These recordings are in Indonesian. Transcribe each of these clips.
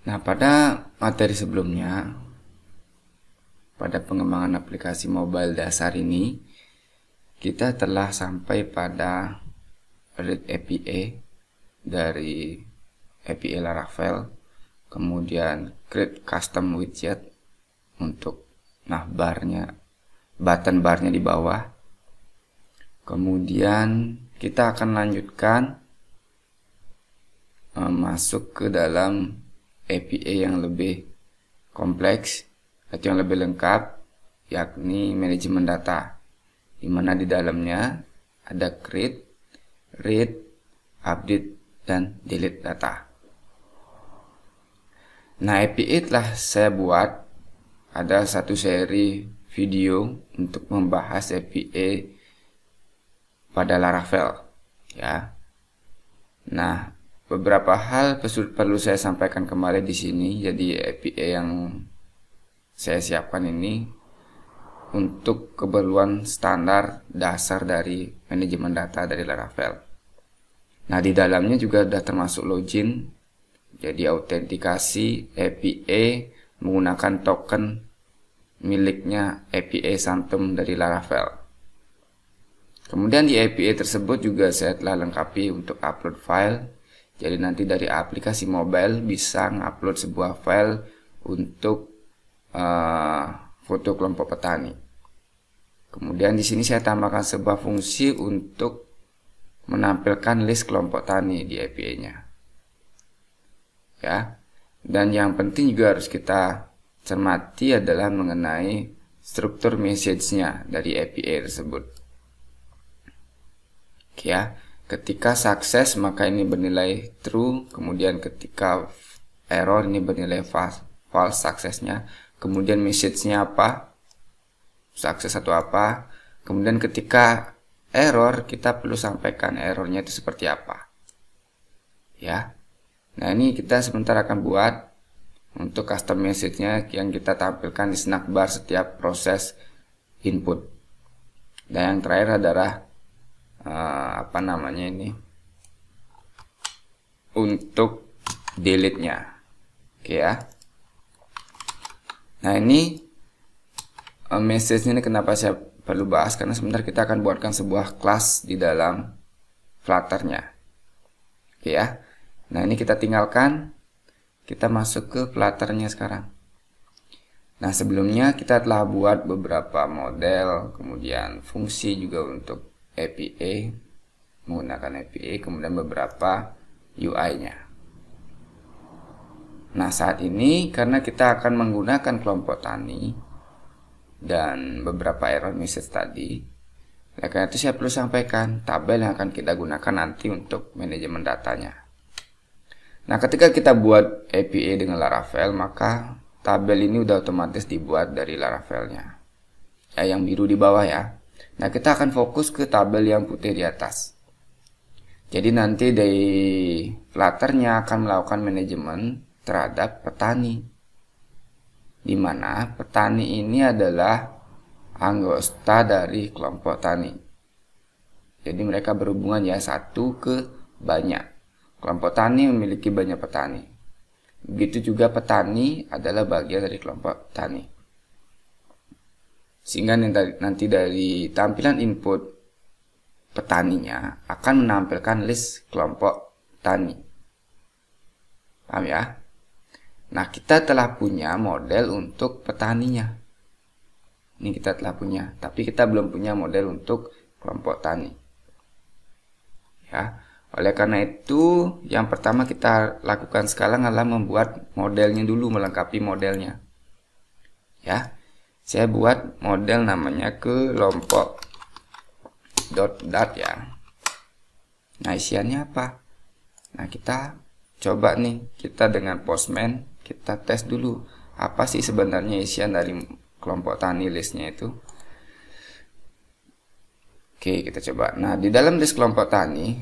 Nah, pada materi sebelumnya, pada pengembangan aplikasi mobile dasar ini, kita telah sampai pada read API dari API Laravel, kemudian create custom widget untuk button barnya di bawah. Kemudian kita akan lanjutkan masuk ke dalam API yang lebih kompleks atau yang lebih lengkap, yakni manajemen data, di mana di dalamnya ada create, read, update, dan delete data. Nah, API telah saya buat, ada satu seri video untuk membahas API pada Laravel, ya. Nah, beberapa hal perlu saya sampaikan kembali di sini. Jadi API yang saya siapkan ini untuk keperluan standar dasar dari manajemen data dari Laravel. Nah, di dalamnya juga sudah termasuk login, jadi autentikasi API menggunakan token miliknya API Santum dari Laravel. Kemudian di API tersebut juga saya telah lengkapi untuk upload file. Jadi nanti dari aplikasi mobile bisa ngupload sebuah file untuk foto kelompok petani. Kemudian di sini saya tambahkan sebuah fungsi untuk menampilkan list kelompok tani di API-nya. Ya. Dan yang penting juga harus kita cermati adalah mengenai struktur message-nya dari API tersebut. Oke ya. Ketika sukses maka ini bernilai true, kemudian ketika error ini bernilai false suksesnya, kemudian message-nya apa, sukses atau apa, kemudian ketika error kita perlu sampaikan errornya itu seperti apa, ya. Nah, ini kita sebentar akan buat untuk custom message-nya yang kita tampilkan di snack bar setiap proses input. Dan yang terakhir adalah untuk delete-nya. Oke ya. Nah, ini message ini kenapa saya perlu bahas, karena sebentar kita akan buatkan sebuah kelas di dalam Flutter-nya. Oke ya. Nah, ini kita tinggalkan, kita masuk ke Flutter-nya sekarang. Nah, sebelumnya kita telah buat beberapa model, kemudian fungsi juga untuk API, menggunakan API, kemudian beberapa UI-nya. Nah, saat ini karena kita akan menggunakan kelompok tani dan beberapa error message tadi, karena itu saya perlu sampaikan tabel yang akan kita gunakan nanti untuk manajemen datanya. Nah, ketika kita buat API dengan Laravel, maka tabel ini udah otomatis dibuat dari Laravelnya, ya, yang biru di bawah ya. Nah, kita akan fokus ke tabel yang putih di atas. Jadi nanti dari Flutter-nya akan melakukan manajemen terhadap petani, di mana petani ini adalah anggota dari kelompok tani. Jadi mereka berhubungan ya, satu ke banyak. Kelompok tani memiliki banyak petani. Begitu juga petani adalah bagian dari kelompok tani. Sehingga nanti dari tampilan input petaninya akan menampilkan list kelompok tani. Paham ya? Nah, kita telah punya model untuk petaninya. Ini kita telah punya, tapi kita belum punya model untuk kelompok tani. Ya, oleh karena itu, yang pertama kita lakukan sekarang adalah membuat modelnya dulu, melengkapi modelnya. Ya. Saya buat model namanya kelompok dot ya. Nah, isiannya apa? Nah, kita coba nih, kita dengan Postman kita tes dulu apa sih sebenarnya isian dari kelompok tani listnya itu. Oke, kita coba. Nah, di dalam list kelompok tani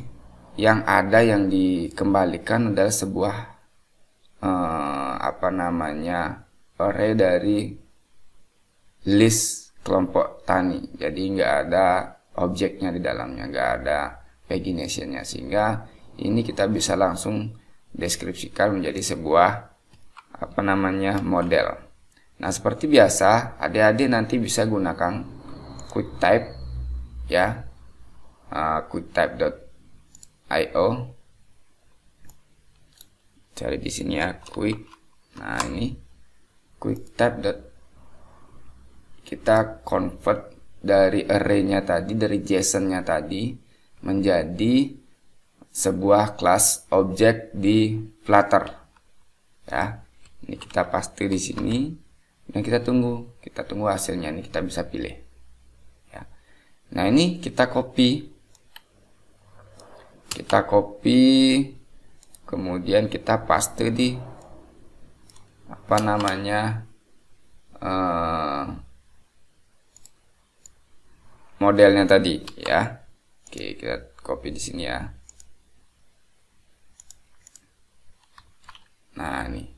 yang ada yang dikembalikan adalah sebuah array dari list kelompok tani. Jadi nggak ada objeknya di dalamnya, nggak ada pagination-nya, sehingga ini kita bisa langsung deskripsikan menjadi sebuah model. Nah, seperti biasa, adik-adik nanti bisa gunakan QuickType ya, QuickType.io. Cari di sini ya, Nah, ini QuickType. Kita convert dari array-nya tadi, dari JSON-nya tadi menjadi sebuah kelas objek di Flutter. Ya. Ini kita paste di sini. Dan kita tunggu hasilnya. Ini kita bisa pilih ya. Nah, ini kita copy kemudian kita paste di modelnya tadi ya. Oke, kita copy di sini ya. Nah, ini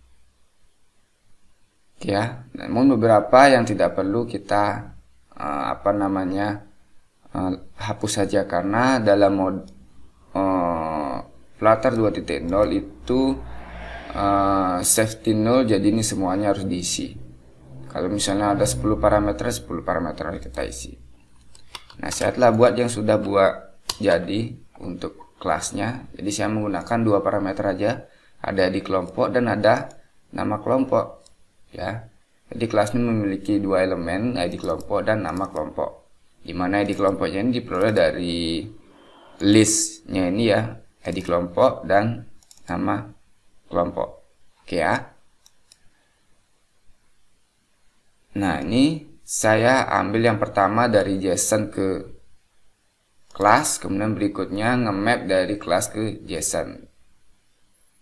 ya, namun beberapa yang tidak perlu kita hapus saja, karena dalam Flutter 2.0 itu safety null, jadi ini semuanya harus diisi. Kalau misalnya ada 10 parameter harus kita isi. Nah, saya telah buat yang sudah jadi untuk kelasnya. Jadi saya menggunakan 2 parameter aja, ada di kelompok dan ada nama kelompok. Ya, jadi kelas ini memiliki 2 elemen, ID kelompok dan nama kelompok. Dimana ID kelompoknya ini diperoleh dari listnya ini ya, ID kelompok dan nama kelompok. Oke ya. Nah, ini saya ambil yang pertama dari JSON ke kelas, kemudian berikutnya nge-map dari kelas ke JSON.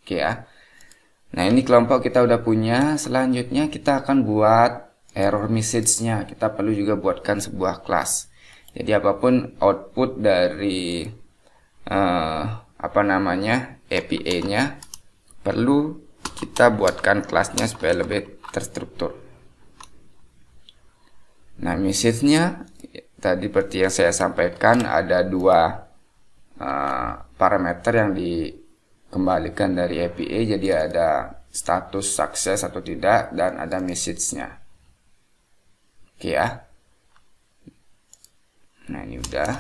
Oke ya. Nah, ini kelompok kita udah punya. Selanjutnya kita akan buat error message-nya. Kita perlu juga buatkan sebuah kelas. Jadi apapun output dari API-nya perlu kita buatkan kelasnya supaya lebih terstruktur. Nah, message-nya tadi seperti yang saya sampaikan, ada 2 parameter yang dikembalikan dari API. Jadi ada status sukses atau tidak dan ada message-nya. Oke ya. Nah, ini udah.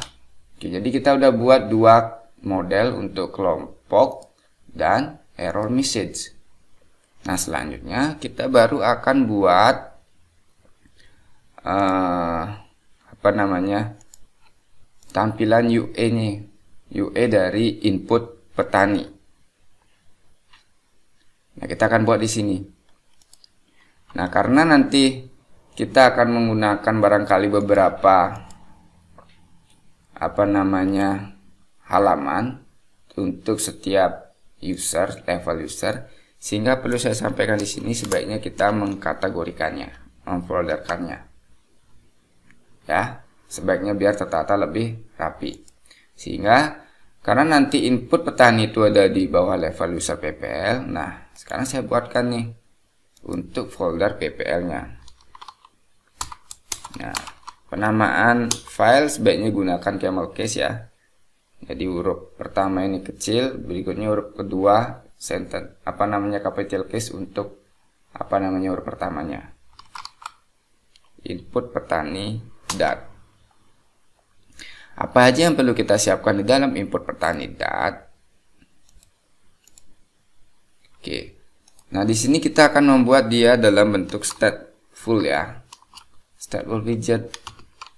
Oke, jadi kita udah buat 2 model untuk kelompok dan error message. Nah, selanjutnya kita baru akan buat tampilan UE-nya, UE dari input petani. Nah, kita akan buat di sini. Nah, karena nanti kita akan menggunakan barangkali beberapa halaman untuk setiap user, level user, sehingga perlu saya sampaikan di sini sebaiknya kita mengkategorikannya, memfolderkannya. Ya, sebaiknya biar tertata lebih rapi. Sehingga karena nanti input petani itu ada di bawah level user PPL. Nah, sekarang saya buatkan nih untuk folder PPL-nya. Nah, penamaan file sebaiknya gunakan camel case ya. Jadi huruf pertama ini kecil, berikutnya huruf kedua capital case untuk huruf pertamanya. Input petani dat. Apa aja yang perlu kita siapkan di dalam input petani dat? Oke. Nah, di sini kita akan membuat dia dalam bentuk stateful ya. Stateful widget.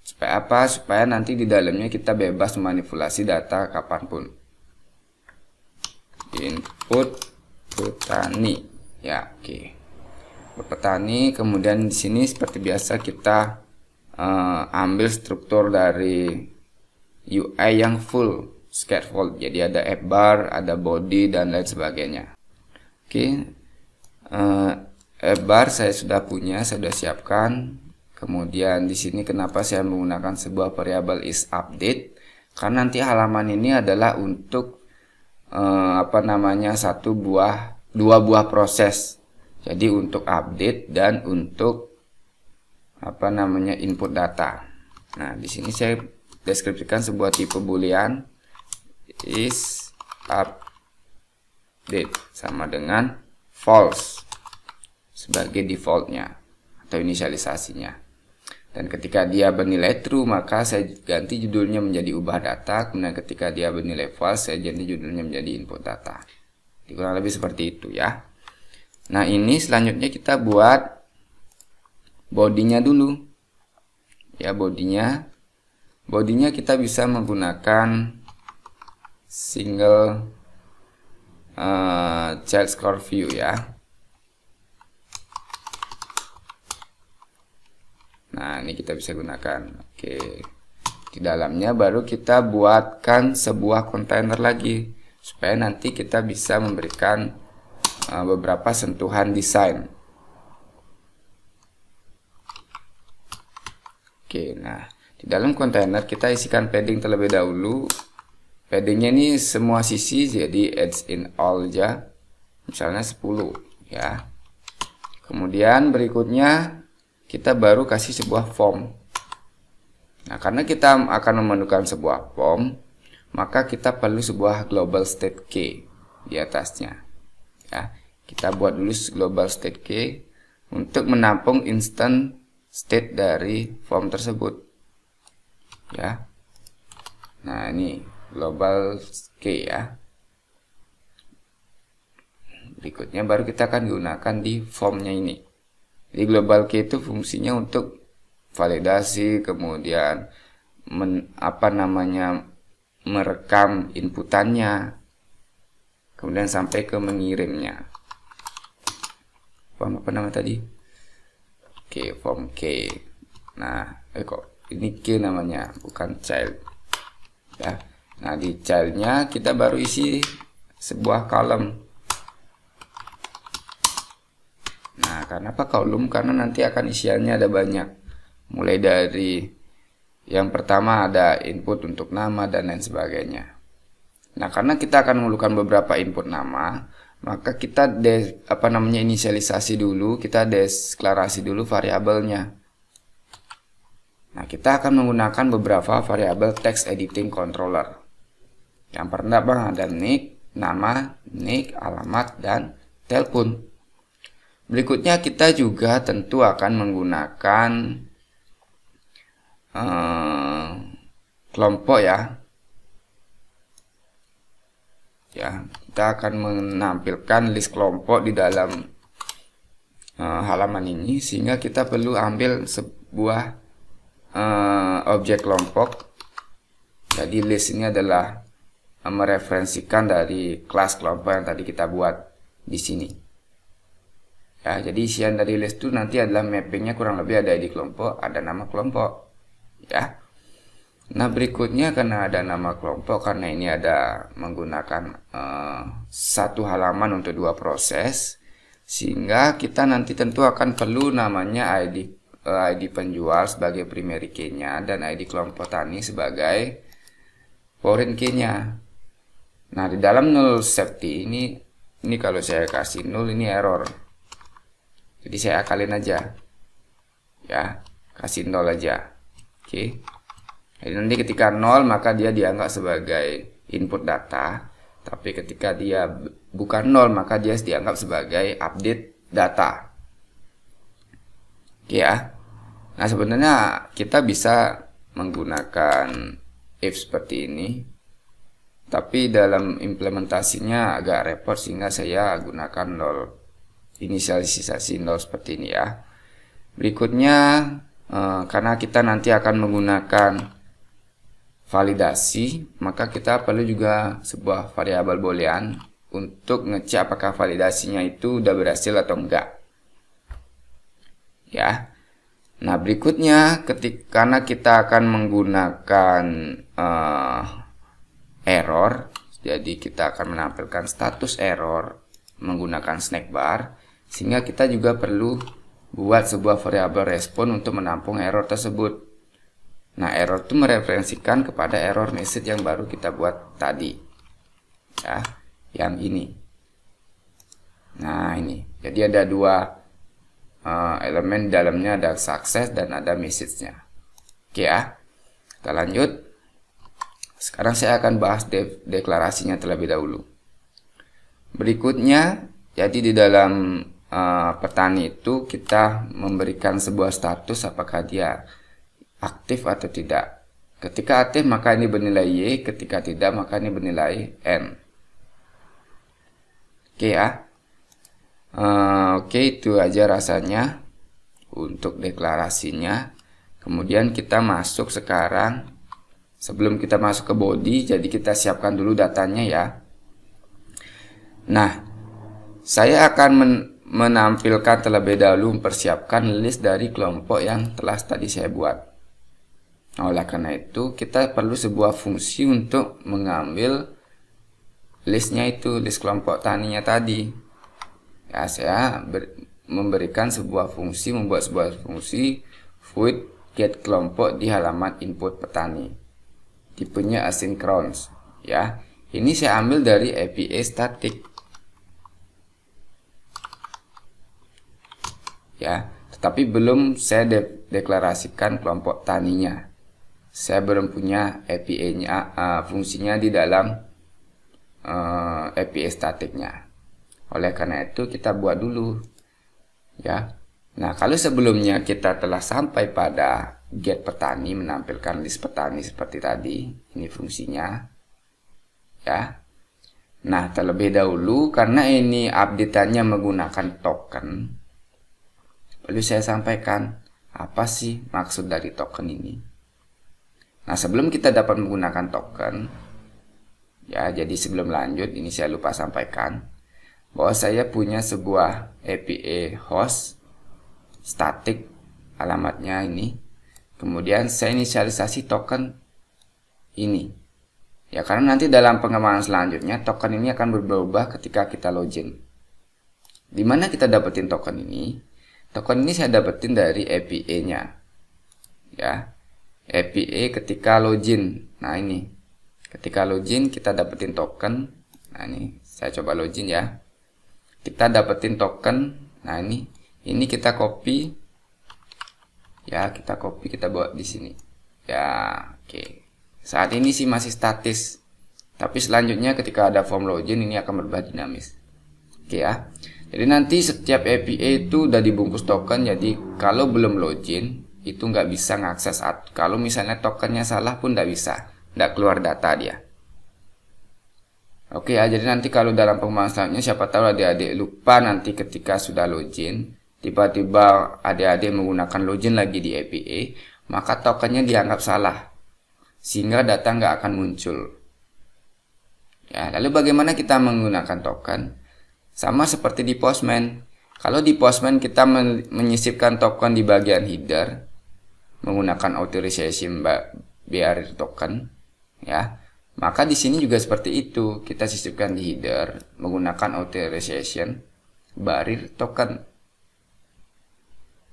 Supaya apa? Supaya nanti di dalamnya kita bebas memanipulasi data kapanpun. Input petani. Ya, oke. Petani, kemudian di sini seperti biasa kita ambil struktur dari UI yang full scaffold. Jadi ada app bar, ada body dan lain sebagainya. Oke. App bar saya sudah punya, saya sudah siapkan. Kemudian di sini kenapa saya menggunakan sebuah variabel is update? Karena nanti halaman ini adalah untuk dua buah proses. Jadi untuk update dan untuk input data. Nah, di sini saya deskripsikan sebuah tipe boolean is update sama dengan false. sebagai defaultnya atau inisialisasinya. Dan ketika dia bernilai true, maka saya ganti judulnya menjadi ubah data. Kemudian ketika dia bernilai false, saya ganti judulnya menjadi input data. Kurang lebih seperti itu ya. Nah, ini selanjutnya kita buat bodinya dulu. Ya, bodinya kita bisa menggunakan single child score view ya. Nah, ini kita bisa gunakan. Oke. Di dalamnya baru kita buatkan sebuah kontainer lagi supaya nanti kita bisa memberikan beberapa sentuhan desain. Oke, nah di dalam kontainer kita isikan padding terlebih dahulu. Paddingnya ini semua sisi, jadi edge in all aja. Misalnya 10 ya. Kemudian berikutnya kita baru kasih sebuah form. Nah, karena kita akan memerlukan sebuah form, maka kita perlu sebuah global state key di atasnya. Ya, kita buat dulu global state key untuk menampung instant state dari form tersebut. Ya. Nah, ini global key ya. Berikutnya baru kita akan gunakan di formnya ini. Jadi global key itu fungsinya untuk validasi, kemudian merekam inputannya, kemudian sampai ke mengirimnya. Form apa nama tadi? Oke, form key. Nah, kok ini key namanya, bukan child. Ya. Nah, di childnya kita baru isi sebuah column. Nah, kenapa kolom? Karena nanti akan isiannya ada banyak. Mulai dari yang pertama ada input untuk nama dan lain sebagainya. Nah, karena kita akan memerlukan beberapa input nama, maka kita inisialisasi dulu, kita deklarasi dulu variabelnya. Nah, kita akan menggunakan beberapa variabel text editing controller. Yang pertama ada nick, nama, nick, alamat, dan telepon. Berikutnya kita juga tentu akan menggunakan kelompok ya. Ya, kita akan menampilkan list kelompok di dalam halaman ini, sehingga kita perlu ambil sebuah objek kelompok. Jadi list ini adalah mereferensikan dari kelas kelompok yang tadi kita buat di sini. Ya, jadi isian dari list itu nanti adalah mappingnya kurang lebih ada ID kelompok, ada nama kelompok. Ya. Nah, berikutnya karena ada nama kelompok, karena ini ada menggunakan satu halaman untuk dua proses, sehingga kita nanti tentu akan perlu namanya ID penjual sebagai primary key-nya dan ID kelompok tani sebagai foreign key-nya. Nah, di dalam null safety ini kalau saya kasih null ini error. Jadi saya akalin aja. Ya, kasih 0 aja. Oke. Jadi nanti ketika 0 maka dia dianggap sebagai input data, tapi ketika dia bukan 0 maka dia dianggap sebagai update data. Oke ya. Nah, sebenarnya kita bisa menggunakan if seperti ini, tapi dalam implementasinya agak repot sehingga saya gunakan 0. Inisialisasi 0 seperti ini ya. Berikutnya karena kita nanti akan menggunakan validasi, maka kita perlu juga sebuah variabel boolean untuk ngecek apakah validasinya itu udah berhasil atau enggak. Ya. Nah, berikutnya karena kita akan menggunakan error, jadi kita akan menampilkan status error menggunakan snack bar, sehingga kita juga perlu buat sebuah variabel respon untuk menampung error tersebut. Nah, error itu mereferensikan kepada error message yang baru kita buat tadi. Ya, yang ini. Nah, ini. Jadi ada dua elemen di dalamnya, ada success dan ada message-nya. Oke ya. Kita lanjut. Sekarang saya akan bahas deklarasinya terlebih dahulu. Berikutnya, jadi di dalam petani itu kita memberikan sebuah status apakah dia aktif atau tidak. Ketika aktif maka ini bernilai Y, ketika tidak maka ini bernilai N. Oke ya. Oke, itu aja rasanya untuk deklarasinya. Kemudian kita masuk sekarang. Sebelum kita masuk ke body, jadi kita siapkan dulu datanya ya. Nah, saya akan menampilkan terlebih dahulu, mempersiapkan list dari kelompok yang telah tadi saya buat. Nah, oleh karena itu, kita perlu sebuah fungsi untuk mengambil listnya itu, list kelompok taninya tadi. Ya, saya memberikan sebuah fungsi, membuat sebuah fungsi void get kelompok di halaman input petani. Tipenya asynchronous ya. Ini saya ambil dari API static ya, tetapi belum saya deklarasikan kelompok taninya. Saya belum punya API-nya, fungsinya di dalam API statiknya. Oleh karena itu kita buat dulu ya. Nah, kalau sebelumnya kita telah sampai pada get petani, menampilkan list petani seperti tadi, ini fungsinya ya. Nah, terlebih dahulu karena ini update-nya menggunakan token, perlu saya sampaikan apa sih maksud dari token ini. Nah, sebelum kita dapat menggunakan token ya, jadi sebelum lanjut ini saya lupa sampaikan bahwa saya punya sebuah API host static, alamatnya ini. Kemudian saya inisialisasi token ini ya, karena nanti dalam pengembangan selanjutnya token ini akan berubah ketika kita login. Dimana kita dapetin token ini? Token ini saya dapetin dari API-nya ya, API ketika login. Nah, ini ketika login kita dapetin token. Nah, ini saya coba login ya, kita dapetin token. Nah, ini kita copy ya, kita bawa di sini ya. Oke, saat ini sih masih statis, tapi selanjutnya ketika ada form login ini akan berubah dinamis. Oke ya, jadi nanti setiap API itu udah dibungkus token, jadi kalau belum login itu nggak bisa ngakses. Kalau misalnya tokennya salah pun nggak bisa, nggak keluar data dia. Oke ya, jadi nanti kalau dalam pengembangan selanjutnya siapa tahu adik-adik lupa nanti ketika sudah login, tiba-tiba adik-adik menggunakan login lagi di API, maka tokennya dianggap salah, sehingga data nggak akan muncul. Ya, lalu bagaimana kita menggunakan token? Sama seperti di Postman. Kalau di Postman kita menyisipkan token di bagian header, menggunakan authorization barrier token, ya, maka di sini juga seperti itu. Kita sisipkan di header menggunakan authorization barrier token.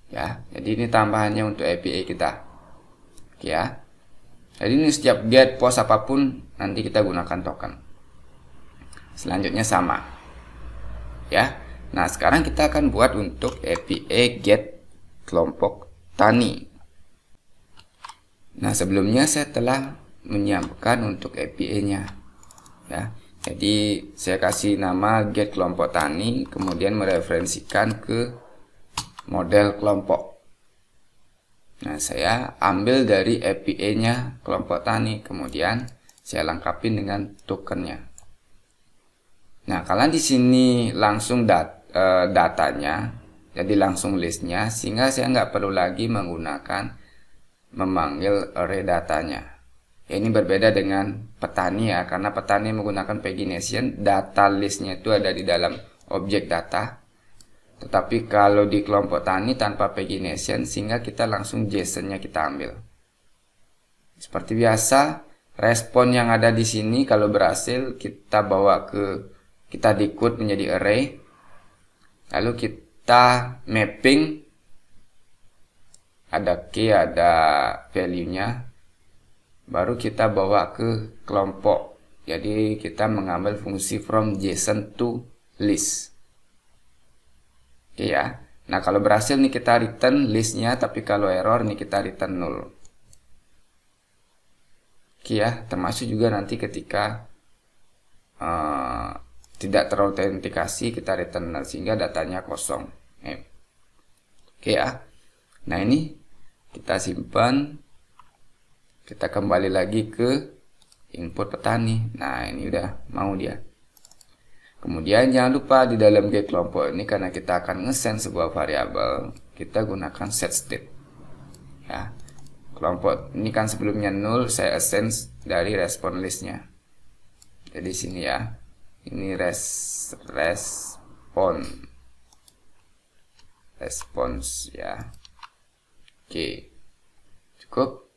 Ya, jadi ini tambahannya untuk API kita. Oke ya. Jadi ini setiap get post apapun nanti kita gunakan token. Selanjutnya sama. Ya. Nah, sekarang kita akan buat untuk API get kelompok tani. Nah, sebelumnya saya telah menyiapkan untuk API-nya. Ya. Jadi saya kasih nama get kelompok tani, kemudian mereferensikan ke model kelompok. Nah, saya ambil dari API-nya kelompok tani, kemudian saya lengkapi dengan tokennya. Nah, kalian di sini langsung datanya, jadi langsung listnya, sehingga saya nggak perlu lagi memanggil array datanya. Ini berbeda dengan petani ya, karena petani menggunakan pagination, data listnya itu ada di dalam objek data. Tetapi kalau di kelompok tani tanpa pagination, sehingga kita langsung JSON-nya kita ambil. Seperti biasa, respon yang ada di sini kalau berhasil kita bawa kita decode menjadi array. Lalu kita mapping, ada key, ada value-nya. Baru kita bawa ke kelompok. Jadi kita mengambil fungsi from JSON to list. Oke ya. Nah, kalau berhasil nih kita return listnya, tapi kalau error nih kita return null. Oke ya, termasuk juga nanti ketika tidak terautentikasi, kita return null sehingga datanya kosong. Oke ya. Nah, ini kita simpan. Kita kembali lagi ke input petani. Nah, ini udah mau dia. Kemudian jangan lupa di dalam get kelompok ini, karena kita akan nge-send sebuah variabel, kita gunakan set state. Ya. Kelompok ini kan sebelumnya 0, saya assign dari respon listnya. Jadi sini ya. Ini response ya. Oke. Cukup.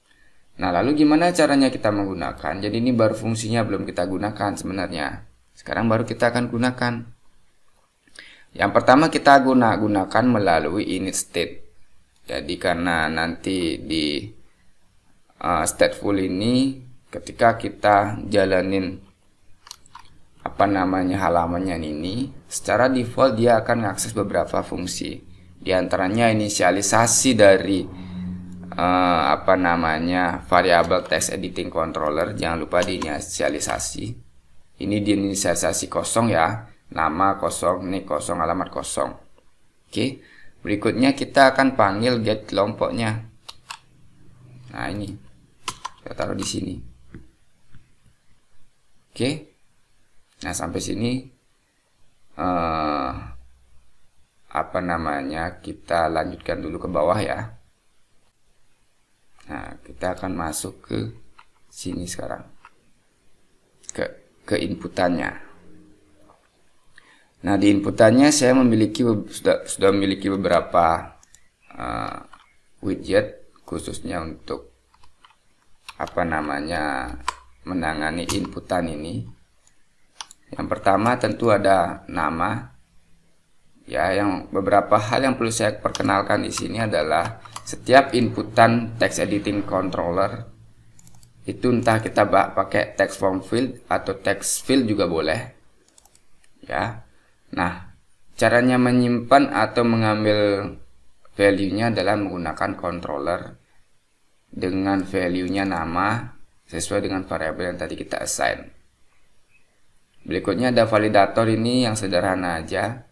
Nah, lalu gimana caranya kita menggunakan? Jadi ini baru fungsinya belum kita gunakan sebenarnya. Sekarang baru kita akan gunakan. Yang pertama kita gunakan melalui init state. Jadi karena nanti di stateful ini ketika kita jalanin halamannya ini, secara default dia akan mengakses beberapa fungsi. Di antaranya inisialisasi dari variabel text editing controller. Jangan lupa diinisialisasi. Ini diinisialisasi kosong ya, nama kosong, nick kosong, alamat kosong. Oke. Berikutnya kita akan panggil get kelompoknya. Nah, ini kita taruh di sini. Oke. Nah, sampai sini kita lanjutkan dulu ke bawah ya. Nah, kita akan masuk ke sini sekarang. Ke inputannya. Nah, di inputannya saya sudah memiliki beberapa widget khususnya untuk menangani inputan ini. Yang pertama tentu ada nama. Ya, beberapa hal yang perlu saya perkenalkan di sini adalah setiap inputan text editing controller itu entah kita pakai text form field atau text field juga boleh. Ya. Nah, caranya menyimpan atau mengambil value-nya adalah menggunakan controller dengan value-nya nama sesuai dengan variabel yang tadi kita assign. Berikutnya ada validator, ini yang sederhana aja.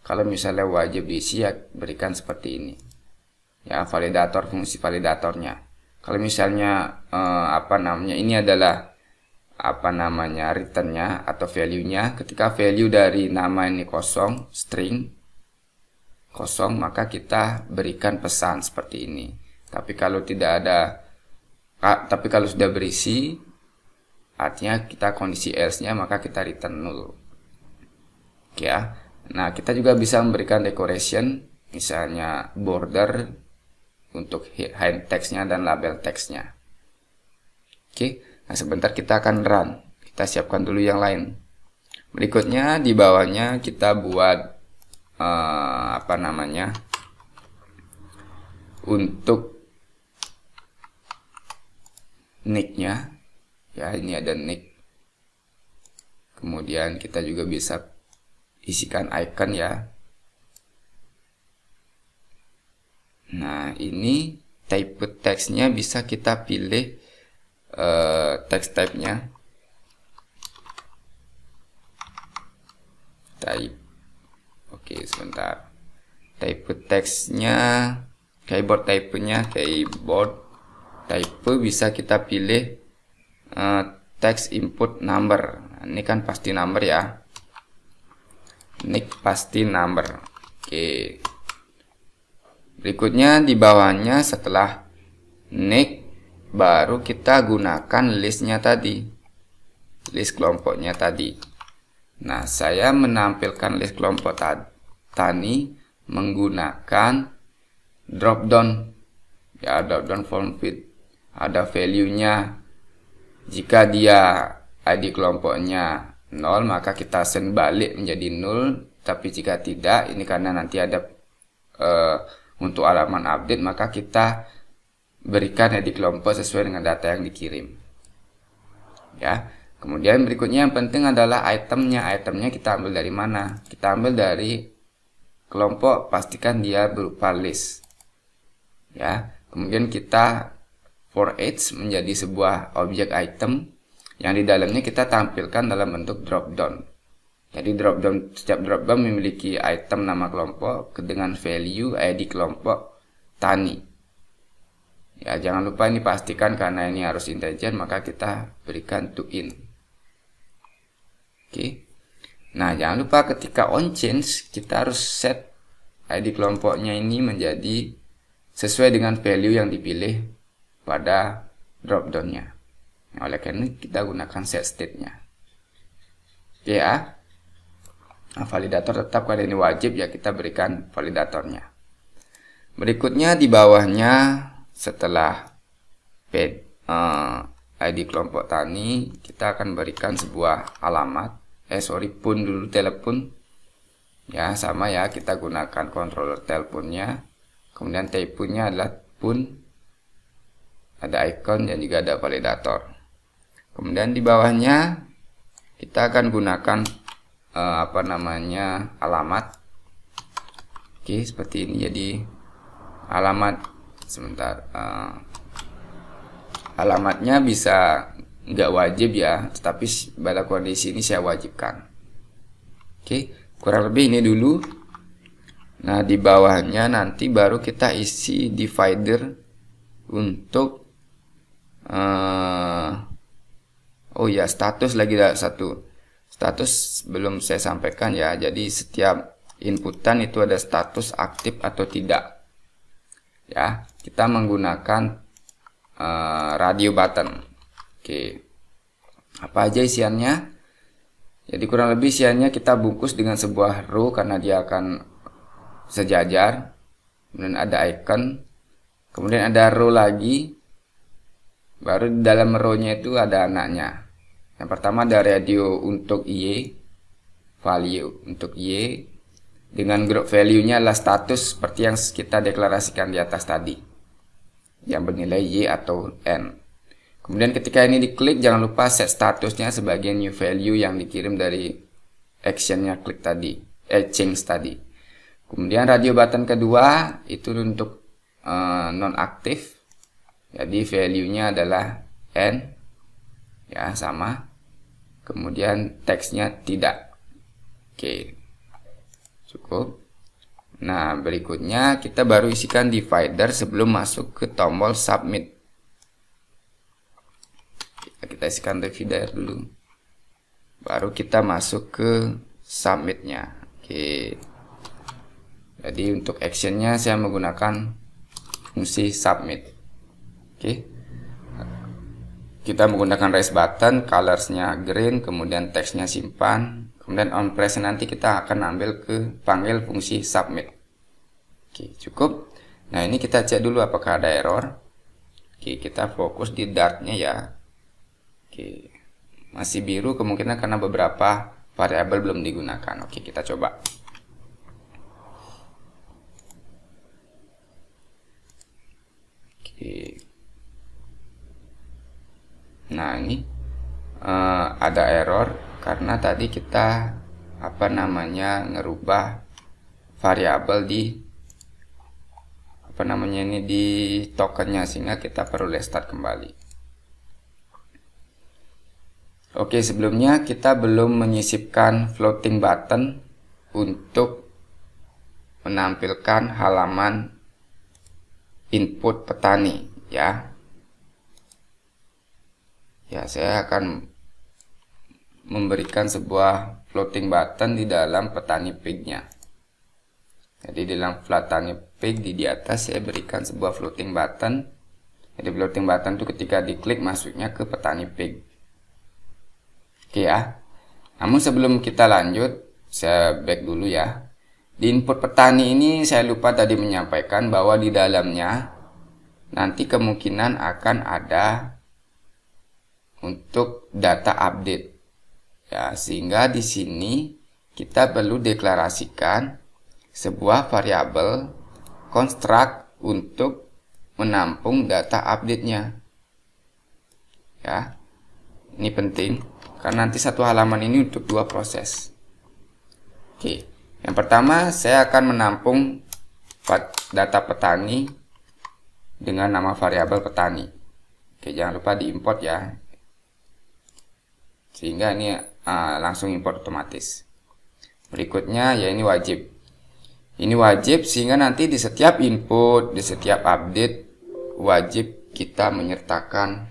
Kalau misalnya wajib diisi ya berikan seperti ini. Ya, validator, fungsi validatornya. Kalau misalnya ini adalah returnnya atau value-nya. Ketika value dari nama ini kosong, string kosong, maka kita berikan pesan seperti ini. Tapi kalau sudah berisi, artinya kita kondisi else-nya, maka kita return null. Oke ya. Nah, kita juga bisa memberikan decoration, misalnya border untuk hide text-nya dan label text-nya. Oke, nah sebentar kita akan run. Kita siapkan dulu yang lain. Berikutnya di bawahnya kita buat untuk nick-nya. Ya, ini ada nick. Kemudian kita juga bisa isikan icon ya. Nah, ini type text-nya bisa kita pilih text type-nya. Type. Oke, sebentar. Type text-nya, keyboard type-nya, keyboard type bisa kita pilih text input number. Ini kan pasti number ya. Nick pasti number. Oke. Berikutnya di bawahnya setelah nick baru kita gunakan listnya tadi. List kelompoknya tadi. Nah, saya menampilkan list kelompok tani menggunakan drop down. Ya, drop down form field. Ada value-nya. Jika dia ID kelompoknya 0, maka kita send balik menjadi 0. Tapi jika tidak, ini karena nanti ada untuk halaman update, maka kita berikan ID kelompok sesuai dengan data yang dikirim. Ya. Kemudian berikutnya yang penting adalah itemnya. Itemnya kita ambil dari mana? Kita ambil dari kelompok, pastikan dia berupa list. Ya. Kemudian kita for each menjadi sebuah objek item yang di dalamnya kita tampilkan dalam bentuk drop down. Jadi setiap drop down memiliki item nama kelompok dengan value ID kelompop tani. Ya, jangan lupa ini pastikan karena ini harus integer, maka kita berikan to int. Oke. Nah, jangan lupa ketika on change kita harus set ID kelompoknya ini menjadi sesuai dengan value yang dipilih pada drop down-nya. Nah, oleh karena kita gunakan set state-nya. Oke ya. Nah, validator tetap karena ini wajib ya, kita berikan validatornya. Berikutnya di bawahnya setelah ID kelompok tani, kita akan berikan sebuah alamat. Pun dulu telepon. Ya, sama ya, kita gunakan controller teleponnya. Kemudian type-nya adalah pun. Ada icon dan juga ada validator. Kemudian di bawahnya kita akan gunakan alamat. Oke, seperti ini. Jadi alamat alamatnya bisa nggak wajib ya, tetapi pada kondisi ini saya wajibkan. Oke, kurang lebih ini dulu. Nah, di bawahnya nanti baru kita isi divider untuk status lagi ada satu. Status belum saya sampaikan ya. Jadi setiap inputan itu ada status aktif atau tidak. Ya, kita menggunakan radio button. Oke, apa aja isiannya? Jadi kurang lebih isiannya kita bungkus dengan sebuah row karena dia akan sejajar. Kemudian ada icon, kemudian ada row lagi, baru di dalam row-nya itu ada anaknya. Yang pertama ada radio untuk Y, value untuk Y, dengan group value-nya adalah status seperti yang kita deklarasikan di atas tadi, yang bernilai Y atau N. Kemudian ketika ini diklik, jangan lupa set statusnya sebagai new value yang dikirim dari actionnya klik tadi, change tadi. Kemudian radio button kedua itu untuk non-aktif, jadi value-nya adalah N, ya sama. Kemudian teksnya tidak. Oke, cukup. Nah, berikutnya kita baru isikan divider sebelum masuk ke tombol submit. Kita isikan divider dulu, baru kita masuk ke submitnya. Oke, jadi untuk actionnya saya menggunakan fungsi submit. Oke, kita menggunakan raise button, colorsnya green, kemudian teksnya simpan, kemudian on press nanti kita akan ambil ke panggil fungsi submit. Oke, cukup. Nah, ini kita cek dulu apakah ada error. Oke, kita fokus di Dart-nya ya. Oke, masih biru kemungkinan karena beberapa variabel belum digunakan. Oke, kita coba. Oke. Nah, ini ada error karena tadi kita ngerubah variabel di di tokennya, sehingga kita perlu restart kembali. Oke, sebelumnya kita belum menyisipkan floating button untuk menampilkan halaman input petani ya. Ya, saya akan memberikan sebuah floating button di dalam petani pig-nya. Jadi di dalam petani pig di atas saya berikan sebuah floating button. Jadi floating button itu ketika diklik masuknya ke petani pig. Oke ya. Namun sebelum kita lanjut, saya back dulu ya. Di input petani ini saya lupa tadi menyampaikan bahwa di dalamnya nanti kemungkinan akan ada untuk data update. Ya, sehingga di sini kita perlu deklarasikan sebuah variabel construct untuk menampung data update-nya. Ya. Ini penting karena nanti satu halaman ini untuk dua proses. Oke, yang pertama saya akan menampung data petani dengan nama variabel petani. Oke, jangan lupa diimport ya, sehingga ini langsung import otomatis. Berikutnya ya ini wajib. Ini wajib sehingga nanti di setiap input, di setiap update wajib kita menyertakan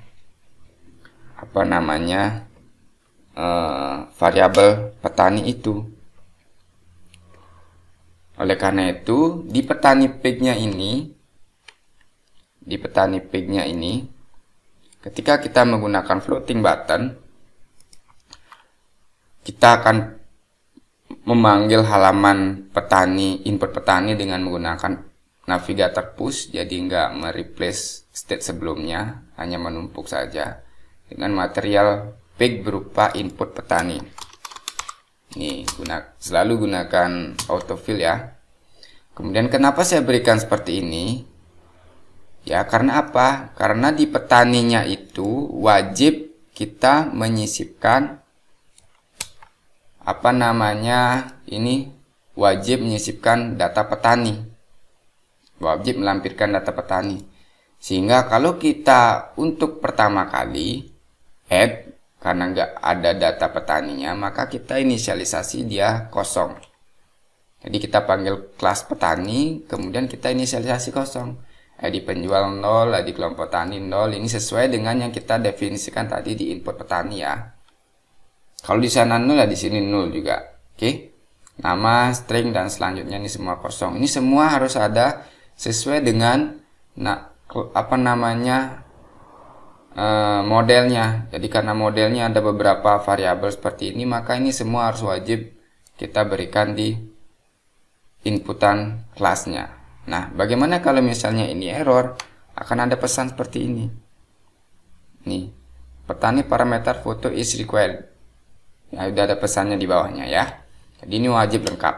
variabel petani itu. Oleh karena itu di petani page-nya ini, ketika kita menggunakan floating button, kita akan memanggil halaman petani, input petani dengan menggunakan navigator push, jadi nggak mereplace state sebelumnya, hanya menumpuk saja dengan material page berupa input petani. Ini selalu gunakan autofill ya. Kemudian kenapa saya berikan seperti ini? Ya karena apa? Karena di petaninya itu wajib kita menyisipkan wajib menyisipkan data petani, wajib melampirkan data petani. Sehingga kalau kita untuk pertama kali add, karena nggak ada data petaninya, maka kita inisialisasi dia kosong. Jadi kita panggil kelas petani, kemudian kita inisialisasi kosong. ID penjual 0, ID kelompok tani 0. Ini sesuai dengan yang kita definisikan tadi di input petani ya. Kalau di sana 0 ya di sini 0 juga. Oke. Nama, string dan selanjutnya ini semua kosong. Ini semua harus ada sesuai dengan modelnya. Jadi karena modelnya ada beberapa variabel seperti ini, maka ini semua harus wajib kita berikan di inputan kelasnya. Nah, bagaimana kalau misalnya ini error? Akan ada pesan seperti ini. Nih, petani parameter foto is required. Ya, udah ada pesannya di bawahnya ya. Jadi ini wajib lengkap.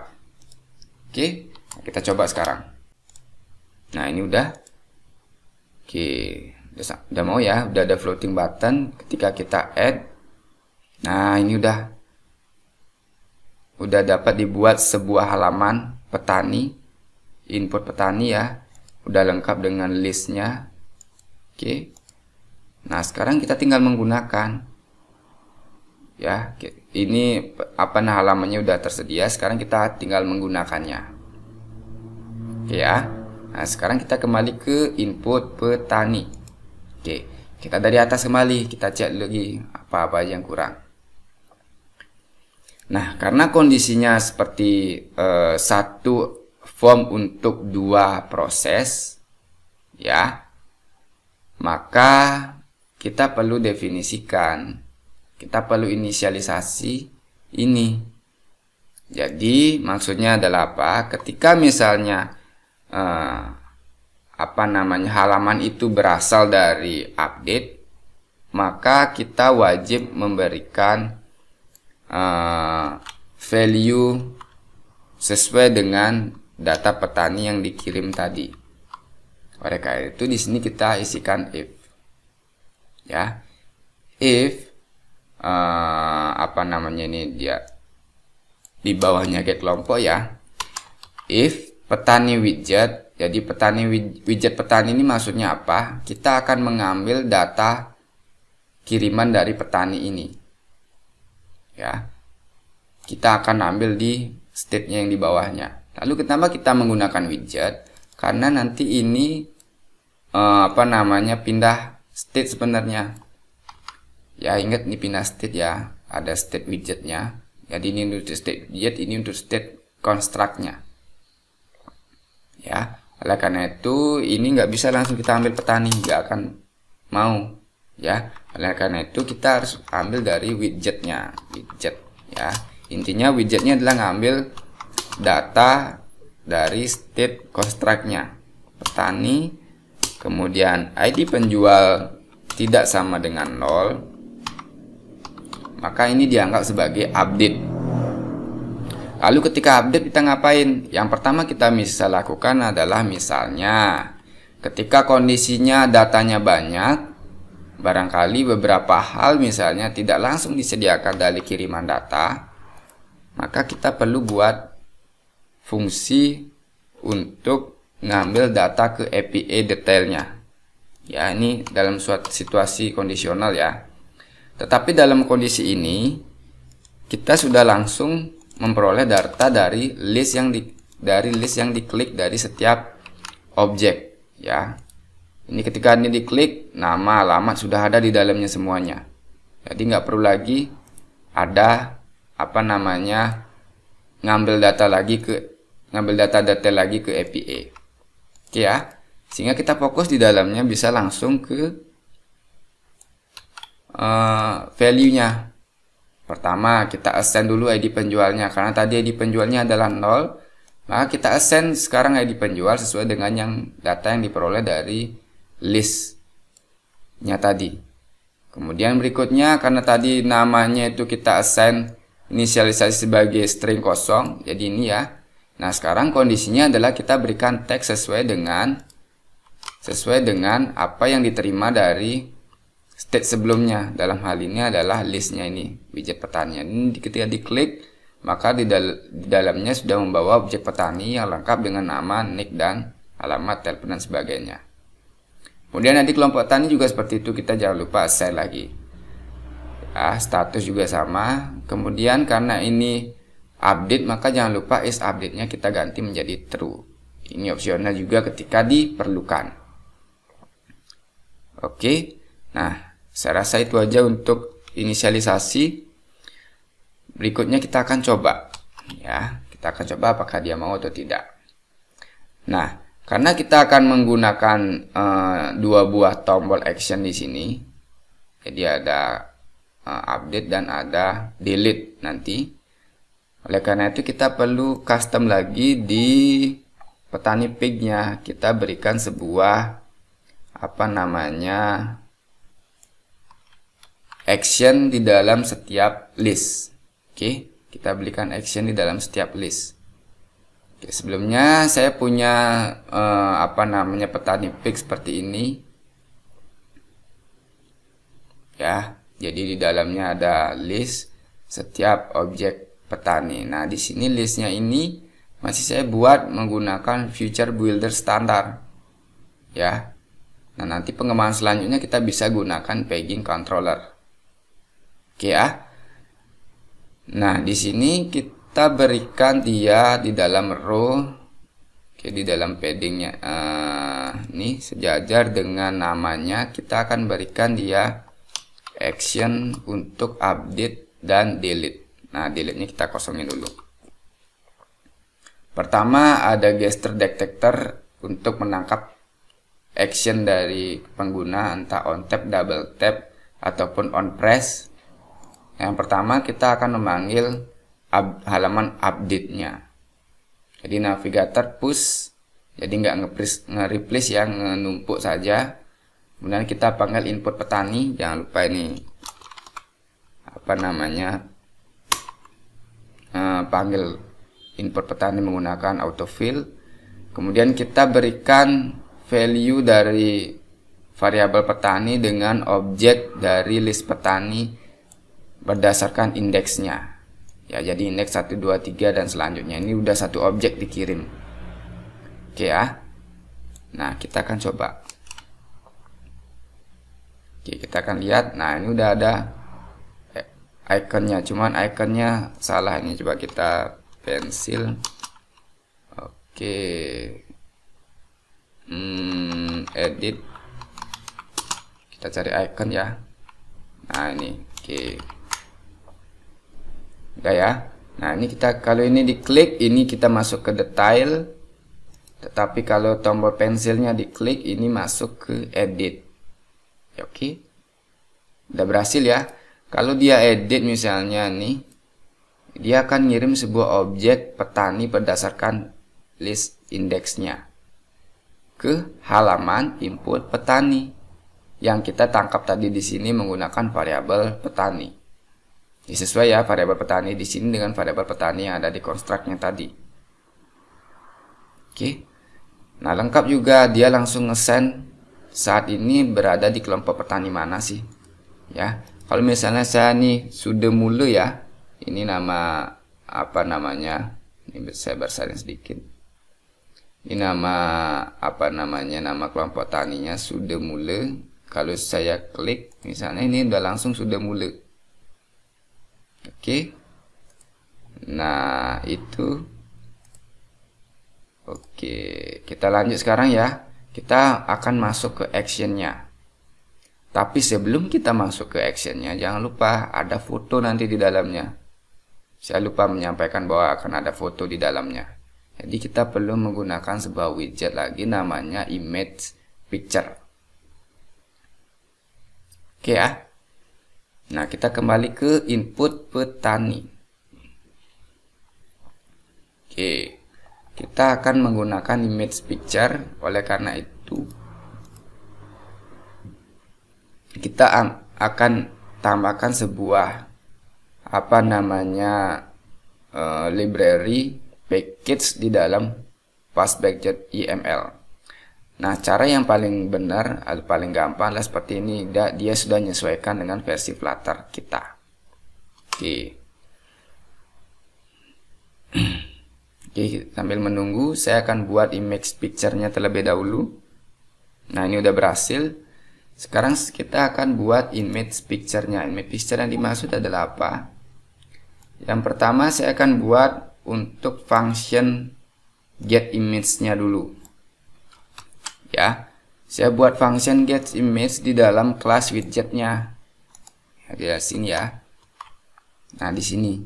Oke, kita coba sekarang. Nah, ini udah. Oke, udah mau ya, udah ada floating button ketika kita add. Nah, ini udah dapat dibuat sebuah halaman petani, input petani ya. Udah lengkap dengan listnya. Oke. Nah, sekarang kita tinggal menggunakan. Ya, ini halamannya udah tersedia. Sekarang kita tinggal menggunakannya. Oke ya. Nah, sekarang kita kembali ke input petani. Oke, kita dari atas kembali, kita cek lagi apa-apa yang kurang. Nah, karena kondisinya seperti satu form untuk dua proses, ya, maka kita perlu definisikan, kita perlu inisialisasi ini. Jadi maksudnya adalah apa? Ketika misalnya halaman itu berasal dari update, maka kita wajib memberikan value sesuai dengan data petani yang dikirim tadi. Oleh karena itu di sini kita isikan if, ya, if ini dia di bawahnya get kelompok ya. If petani widget, jadi widget petani ini maksudnya apa? Kita akan mengambil data kiriman dari petani ini. Ya, kita akan ambil di state-nya yang di bawahnya. Lalu kenapa kita menggunakan widget? Karena nanti ini pindah state sebenarnya. Ya, ingat ini pindah state ya. Ada state widgetnya. Jadi ini untuk state widget, ini untuk state construct-nya. Ya, oleh karena itu ini nggak bisa langsung kita ambil petani, nggak akan mau. Ya, oleh karena itu kita harus ambil dari widgetnya, widget. Ya, intinya widgetnya adalah ngambil data dari state construct-nya petani, kemudian ID penjual tidak sama dengan 0, maka ini dianggap sebagai update. Lalu ketika update kita ngapain? Yang pertama kita bisa lakukan adalah misalnya ketika kondisinya datanya banyak, barangkali beberapa hal misalnya tidak langsung disediakan dari kiriman data, maka kita perlu buat fungsi untuk ngambil data ke API detailnya. Ya, ini dalam suatu situasi kondisional ya. Tetapi dalam kondisi ini kita sudah langsung memperoleh data dari list yang diklik dari setiap objek, ya. Ini ketika ini diklik, nama, alamat sudah ada di dalamnya semuanya. Jadi nggak perlu lagi ada ngambil data detail lagi ke APA. Oke ya. Sehingga kita fokus di dalamnya bisa langsung ke value-nya. Pertama, kita assign dulu ID penjualnya. Karena tadi ID penjualnya adalah 0, maka kita assign sekarang ID penjual sesuai dengan data yang diperoleh dari list-nya tadi. Kemudian berikutnya, karena tadi namanya itu kita assign inisialisasi sebagai string kosong, jadi ini ya. Nah, sekarang kondisinya adalah kita berikan teks sesuai dengan apa yang diterima dari state sebelumnya. Dalam hal ini adalah listnya ini, widget petani. Ini ketika diklik, maka di dalamnya sudah membawa objek petani yang lengkap dengan nama, nick, dan alamat, telepon, dan sebagainya. Kemudian nanti kelompok tani juga seperti itu, kita jangan lupa assign lagi. Ya, status juga sama. Kemudian karena ini update, maka jangan lupa is update-nya kita ganti menjadi true. Ini opsional juga ketika diperlukan. Oke. Nah, saya rasa itu aja untuk inisialisasi. Berikutnya kita akan coba. Ya, kita akan coba apakah dia mau atau tidak. Nah, karena kita akan menggunakan dua buah tombol action di sini, jadi ada update dan ada delete nanti. Oleh karena itu kita perlu custom lagi di petani pig-nya. Kita berikan sebuah action di dalam setiap list. Oke, kita berikan action di dalam setiap list. Sebelumnya saya punya petani pig seperti ini, ya. Jadi di dalamnya ada list setiap objek petani. Nah, di sini listnya ini masih saya buat menggunakan future builder standar, ya. Nah, nanti pengembangan selanjutnya kita bisa gunakan pegging controller. Oke ya. Nah, di sini kita berikan dia di dalam row, di dalam paddingnya ini sejajar dengan namanya. Kita akan berikan dia action untuk update dan delete. Nah, delete-nya kita kosongin dulu. Pertama ada gesture detector untuk menangkap action dari pengguna, entah on tap, double tap, ataupun on press. Yang pertama kita akan memanggil halaman update-nya. Jadi navigator push, jadi nggak nge-replace yang numpuk saja. Kemudian kita panggil input petani, jangan lupa ini panggil input petani menggunakan autofill. Kemudian kita berikan value dari variabel petani dengan objek dari list petani berdasarkan indeksnya. Ya, jadi indeks 1, 2, 3 dan selanjutnya. Ini udah satu objek dikirim. Oke ya. Nah, kita akan coba. Oke, kita akan lihat. Nah, ini udah ada ikonnya, cuman ikonnya salah. Ini coba kita pensil. Oke. Edit. Kita cari icon ya. Nah, ini. Oke. Udah ya. Nah, ini kita kalau ini diklik, ini kita masuk ke detail. Tetapi kalau tombol pensilnya diklik, ini masuk ke edit. Ya, oke. Udah berhasil ya. Kalau dia edit misalnya nih, dia akan ngirim sebuah objek petani berdasarkan list indeksnya ke halaman input petani yang kita tangkap tadi di sini menggunakan variabel petani. Ini sesuai ya, variabel petani di sini dengan variabel petani yang ada di construct-nya tadi. Oke. Nah, lengkap juga dia langsung nge-send saat ini berada di kelompok petani mana sih. Ya. Kalau misalnya saya nih sudah mulai ya. Ini nama Ini saya bersalin sedikit. Ini nama kelompok taninya sudah mulai. Kalau saya klik misalnya ini udah langsung sudah mulai. Oke. Nah, itu. Oke, kita lanjut sekarang ya. Kita akan masuk ke actionnya. Tapi sebelum kita masuk ke actionnya, jangan lupa ada foto nanti di dalamnya. Saya lupa menyampaikan bahwa akan ada foto di dalamnya. Jadi kita perlu menggunakan sebuah widget lagi namanya image picture. Oke ya. Nah, kita kembali ke input petani. Oke. Kita akan menggunakan image picture. Oleh karena itu kita akan tambahkan sebuah library package di dalam fastback.yml. Nah, cara yang paling benar atau paling gampang adalah seperti ini. Dia sudah menyesuaikan dengan versi Flutter kita. Oke. Oke, sambil menunggu saya akan buat image picture-nya terlebih dahulu. Nah, ini udah berhasil. Sekarang kita akan buat image picture-nya. Image picture yang dimaksud adalah apa? Yang pertama saya akan buat untuk function get image-nya dulu. Ya, saya buat function get image di dalam kelas widget-nya. Di sini ya. Nah, di sini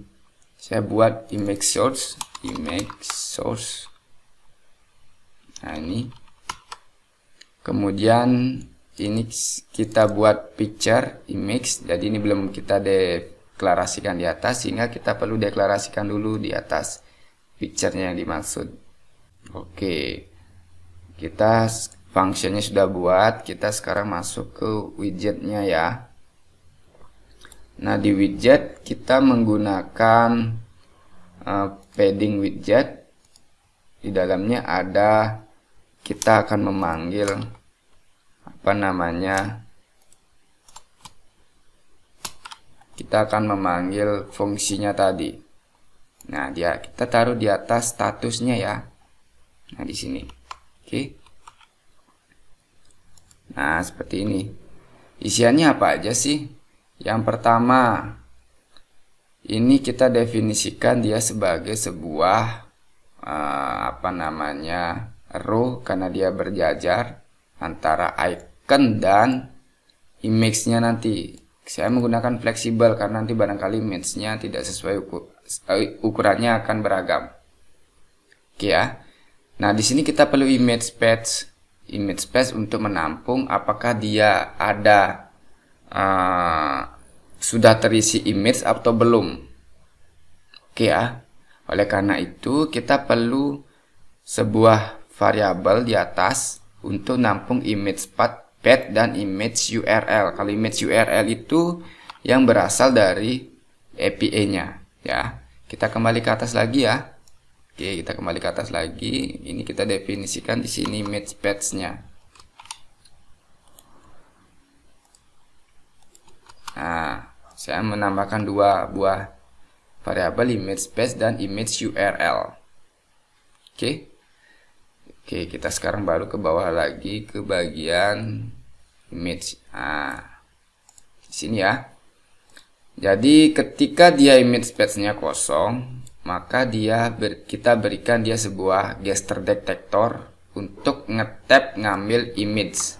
saya buat image source. Nah, ini. Kemudian ini kita buat picture image. Jadi ini belum kita deklarasikan di atas, sehingga kita perlu deklarasikan dulu di atas picture-nya yang dimaksud. Oke, kita functionnya sudah buat. Kita sekarang masuk ke widgetnya ya. Nah, di widget kita menggunakan padding widget. Di dalamnya ada, kita akan memanggil kita akan memanggil fungsinya tadi. Nah, kita taruh di atas statusnya ya. Nah, di sini. Oke. Nah, seperti ini. Isiannya apa aja sih? Yang pertama, ini kita definisikan dia sebagai sebuah row, karena dia berjajar antara icon dan image-nya nanti. Saya menggunakan fleksibel karena nanti barangkali image-nya tidak sesuai ukurannya akan beragam. Oke ya. Nah, di sini kita perlu image space untuk menampung apakah dia ada sudah terisi image atau belum. Oke ya. Oleh karena itu kita perlu sebuah variabel di atas untuk nampung image path dan image URL. Kalau image URL itu yang berasal dari API-nya ya. Kita kembali ke atas lagi ya. Oke, kita kembali ke atas lagi. Ini kita definisikan di sini image path-nya. Nah, saya menambahkan dua buah variabel image path dan image URL. Oke. Oke, kita sekarang baru ke bawah lagi ke bagian image. Nah, di sini ya. Jadi ketika dia image path-nya kosong, maka kita berikan dia sebuah gesture detector untuk ngetap ngambil image.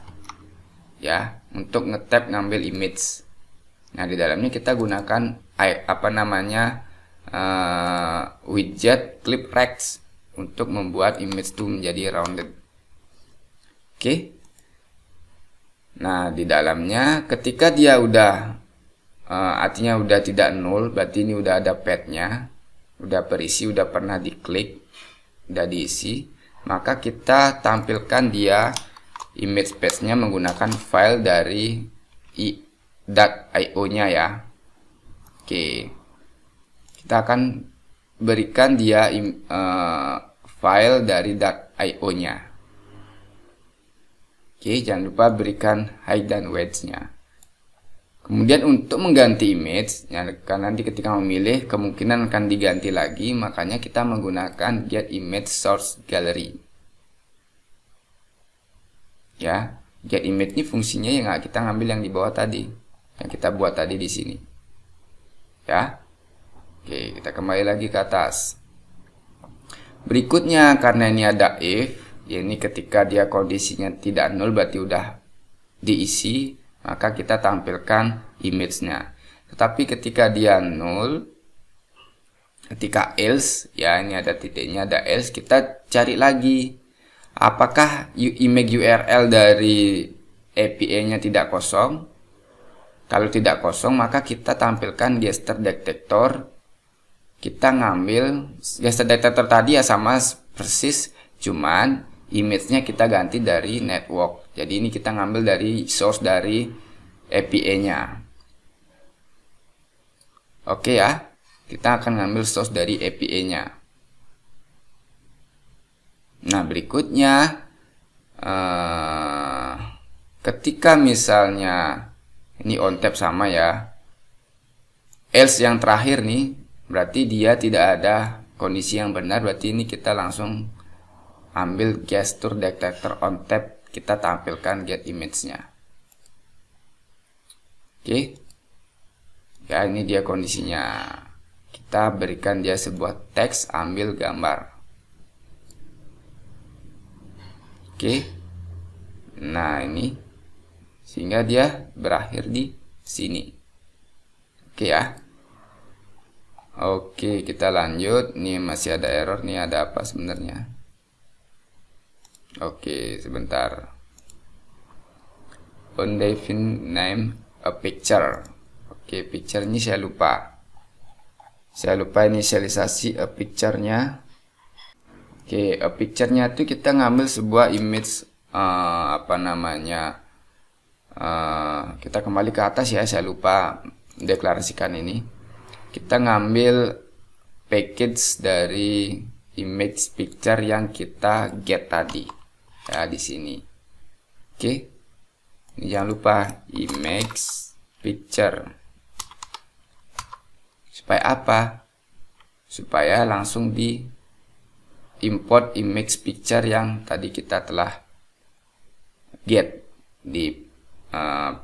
Ya, untuk ngetap ngambil image. Nah, di dalamnya kita gunakan widget clip rex untuk membuat image itu menjadi rounded. Oke. Nah, di dalamnya ketika dia udah artinya udah tidak null, berarti ini udah ada path-nya, udah terisi, udah pernah diklik, udah diisi, maka kita tampilkan dia image path-nya menggunakan file dari .io-nya ya. Oke. Kita akan berikan dia file dari .io-nya. Oke, jangan lupa berikan height dan width-nya. Kemudian untuk mengganti image, ya, karena nanti ketika memilih kemungkinan akan diganti lagi, makanya kita menggunakan get image source gallery. Ya, get image ini fungsinya yang kita ngambil yang di bawah tadi, yang kita buat tadi di sini. Ya. Oke, kita kembali lagi ke atas. Berikutnya, karena ini ada if, ya ini ketika dia kondisinya tidak nol berarti udah diisi, maka kita tampilkan image-nya. Tetapi ketika dia nol, ketika else, ya ini ada titiknya, ada else, kita cari lagi apakah image URL dari API-nya tidak kosong. Kalau tidak kosong, maka kita tampilkan gesture detector. Kita ngambil gesture detector tadi ya sama persis, cuman image-nya kita ganti dari network. Jadi ini kita ngambil dari source dari API-nya. Oke ya, kita akan ngambil source dari API-nya. Nah, berikutnya ketika misalnya ini on tap sama ya, else yang terakhir nih berarti dia tidak ada kondisi yang benar, berarti ini kita langsung ambil gesture detector on tap, kita tampilkan get image-nya. Oke. Ya, ini dia kondisinya. Kita berikan dia sebuah teks, ambil gambar. Oke. Nah, ini sehingga dia berakhir di sini. Oke ya. Oke, kita lanjut. Ini masih ada error nih, ada apa sebenarnya? Oke, sebentar. Undefine name a picture. Oke, picture ini saya lupa. Saya lupa inisialisasi a picture-nya. Oke, a picture-nya itu kita ngambil sebuah image kita kembali ke atas ya, saya lupa deklarasikan ini. Kita ngambil package dari image picture yang kita get tadi ya, di sini. Oke, ini jangan lupa image picture. Supaya apa? Supaya langsung di import image picture yang tadi kita telah get di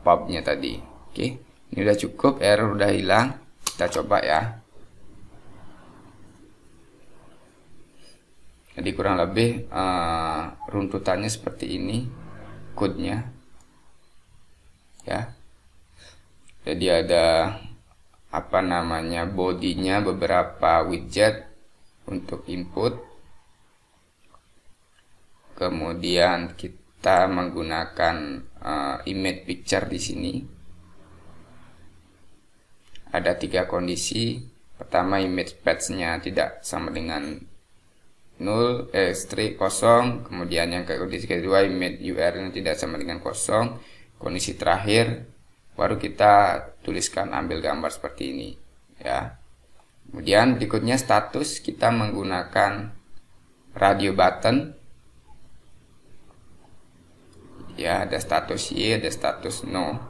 pub-nya tadi. Oke, ini udah cukup, error udah hilang. Kita coba ya. Jadi kurang lebih runtutannya seperti ini, code-nya ya. Jadi ada bodinya, beberapa widget untuk input. Kemudian kita menggunakan image picture di sini. Ada 3 kondisi. Pertama, image path-nya tidak sama dengan 0, kosong. Kemudian yang kondisi kedua, image URL tidak sama dengan kosong. Kondisi terakhir, baru kita tuliskan, ambil gambar seperti ini ya. Kemudian berikutnya status, kita menggunakan radio button ya, ada status Y, ada status no.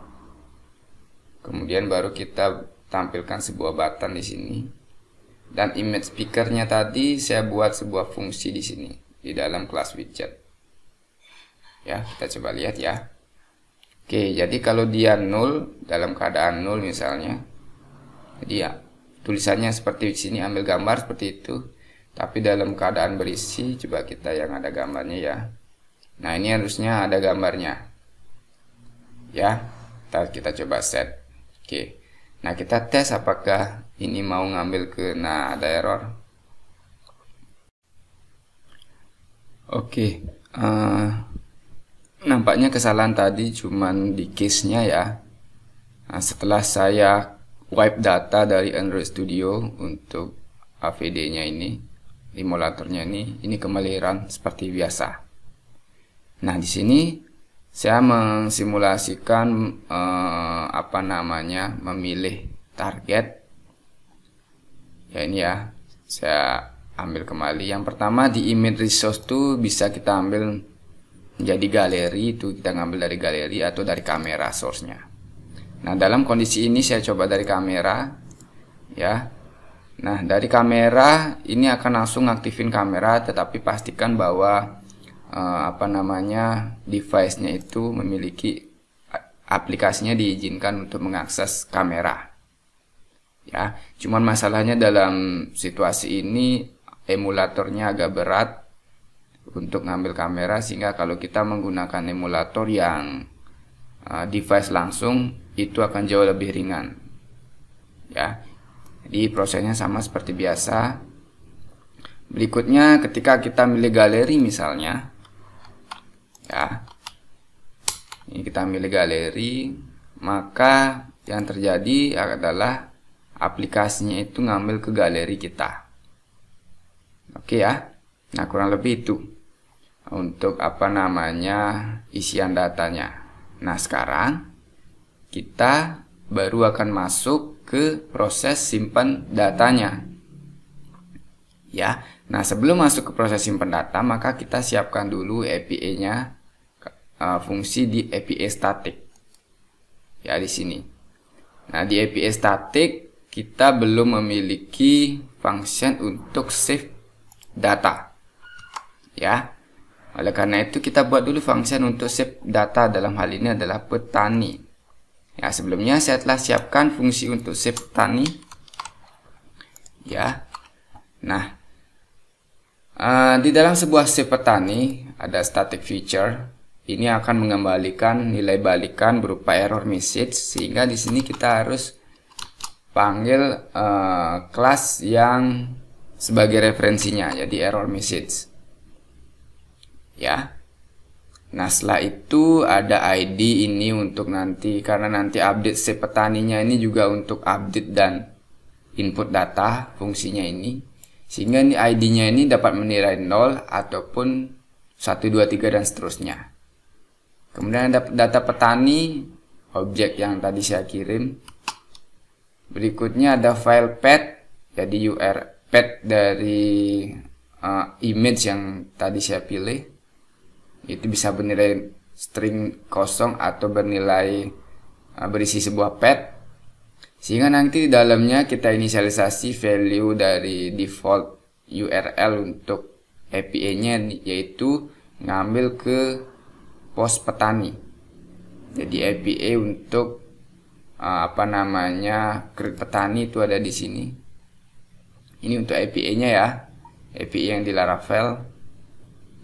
Kemudian baru kita tampilkan sebuah button di sini. Dan image speaker-nya tadi saya buat sebuah fungsi di sini di dalam kelas widget. Ya, kita coba lihat ya. Oke, jadi kalau dia 0, dalam keadaan 0 misalnya, jadi ya tulisannya seperti di sini, ambil gambar seperti itu. Tapi dalam keadaan berisi, coba kita yang ada gambarnya ya. Nah, ini harusnya ada gambarnya ya. Kita coba set. Oke. Nah, kita tes apakah ini mau ngambil ke, nah ada error. Oke, nampaknya kesalahan tadi cuman di case-nya ya. Nah, setelah saya wipe data dari Android Studio untuk AVD-nya ini, emulatornya ini kembali run seperti biasa. Nah, di sini saya mensimulasikan memilih target ya. Ini ya, saya ambil kembali. Yang pertama di image resource tuh bisa kita ambil menjadi galeri, itu kita ngambil dari galeri atau dari kamera source-nya. Nah, dalam kondisi ini saya coba dari kamera ya. Nah, dari kamera ini akan langsung aktifin kamera, tetapi pastikan bahwa device-nya itu memiliki aplikasinya diizinkan untuk mengakses kamera. Ya, cuman masalahnya dalam situasi ini emulatornya agak berat untuk ngambil kamera, sehingga kalau kita menggunakan emulator yang device langsung itu akan jauh lebih ringan. Ya, jadi prosesnya sama seperti biasa. Berikutnya ketika kita milih galeri misalnya, ya, ini kita milih galeri, maka yang terjadi adalah aplikasinya itu ngambil ke galeri kita. Oke ya. Nah, kurang lebih itu untuk isian datanya. Nah, sekarang kita baru akan masuk ke proses simpan datanya. Ya. Nah, sebelum masuk ke proses simpan data, maka kita siapkan dulu API-nya, fungsi di API static. Ya, di sini. Nah, di API static kita belum memiliki function untuk save data. Ya. Oleh karena itu kita buat dulu function untuk save data, dalam hal ini adalah petani. Ya, sebelumnya saya telah siapkan fungsi untuk save petani. Ya. Nah, di dalam sebuah save petani ada static feature. Ini akan mengembalikan nilai balikan berupa error message, sehingga di sini kita harus panggil kelas yang sebagai referensinya, jadi error message. Ya. Nah, setelah itu ada ID ini untuk nanti, karena nanti update save petaninya ini juga untuk update dan input data fungsinya ini. Sehingga ini ID-nya ini dapat menilai 0 ataupun 1, 2, 3 dan seterusnya. Kemudian ada data petani, objek yang tadi saya kirim. Berikutnya ada file path, jadi URL path dari image yang tadi saya pilih. Itu bisa bernilai string kosong atau bernilai berisi sebuah path. Sehingga nanti di dalamnya kita inisialisasi value dari default URL untuk API-nya, yaitu ngambil ke pos petani. Jadi API untuk create petani itu ada di sini. Ini untuk API-nya ya, API yang di Laravel.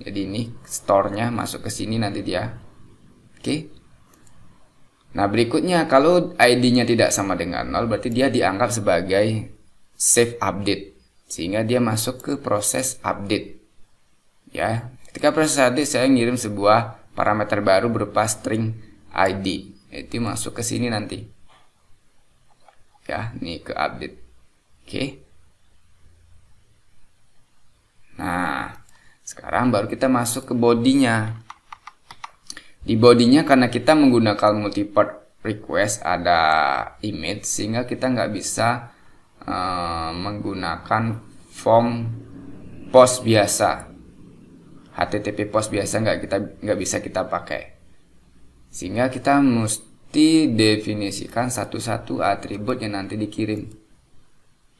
Jadi ini store-nya masuk ke sini nanti dia. Oke. Nah, berikutnya kalau ID-nya tidak sama dengan 0, berarti dia dianggap sebagai save update, sehingga dia masuk ke proses update. Ya, ketika proses update saya ngirim sebuah parameter baru berupa string ID. Itu masuk ke sini nanti. Ya, ini ke update. Oke. Nah, sekarang baru kita masuk ke bodinya. Di bodinya, karena kita menggunakan multi-part request, ada image, sehingga kita nggak bisa menggunakan form post biasa, HTTP post biasa nggak bisa kita pakai, sehingga kita mesti definisikan satu-satu atribut yang nanti dikirim.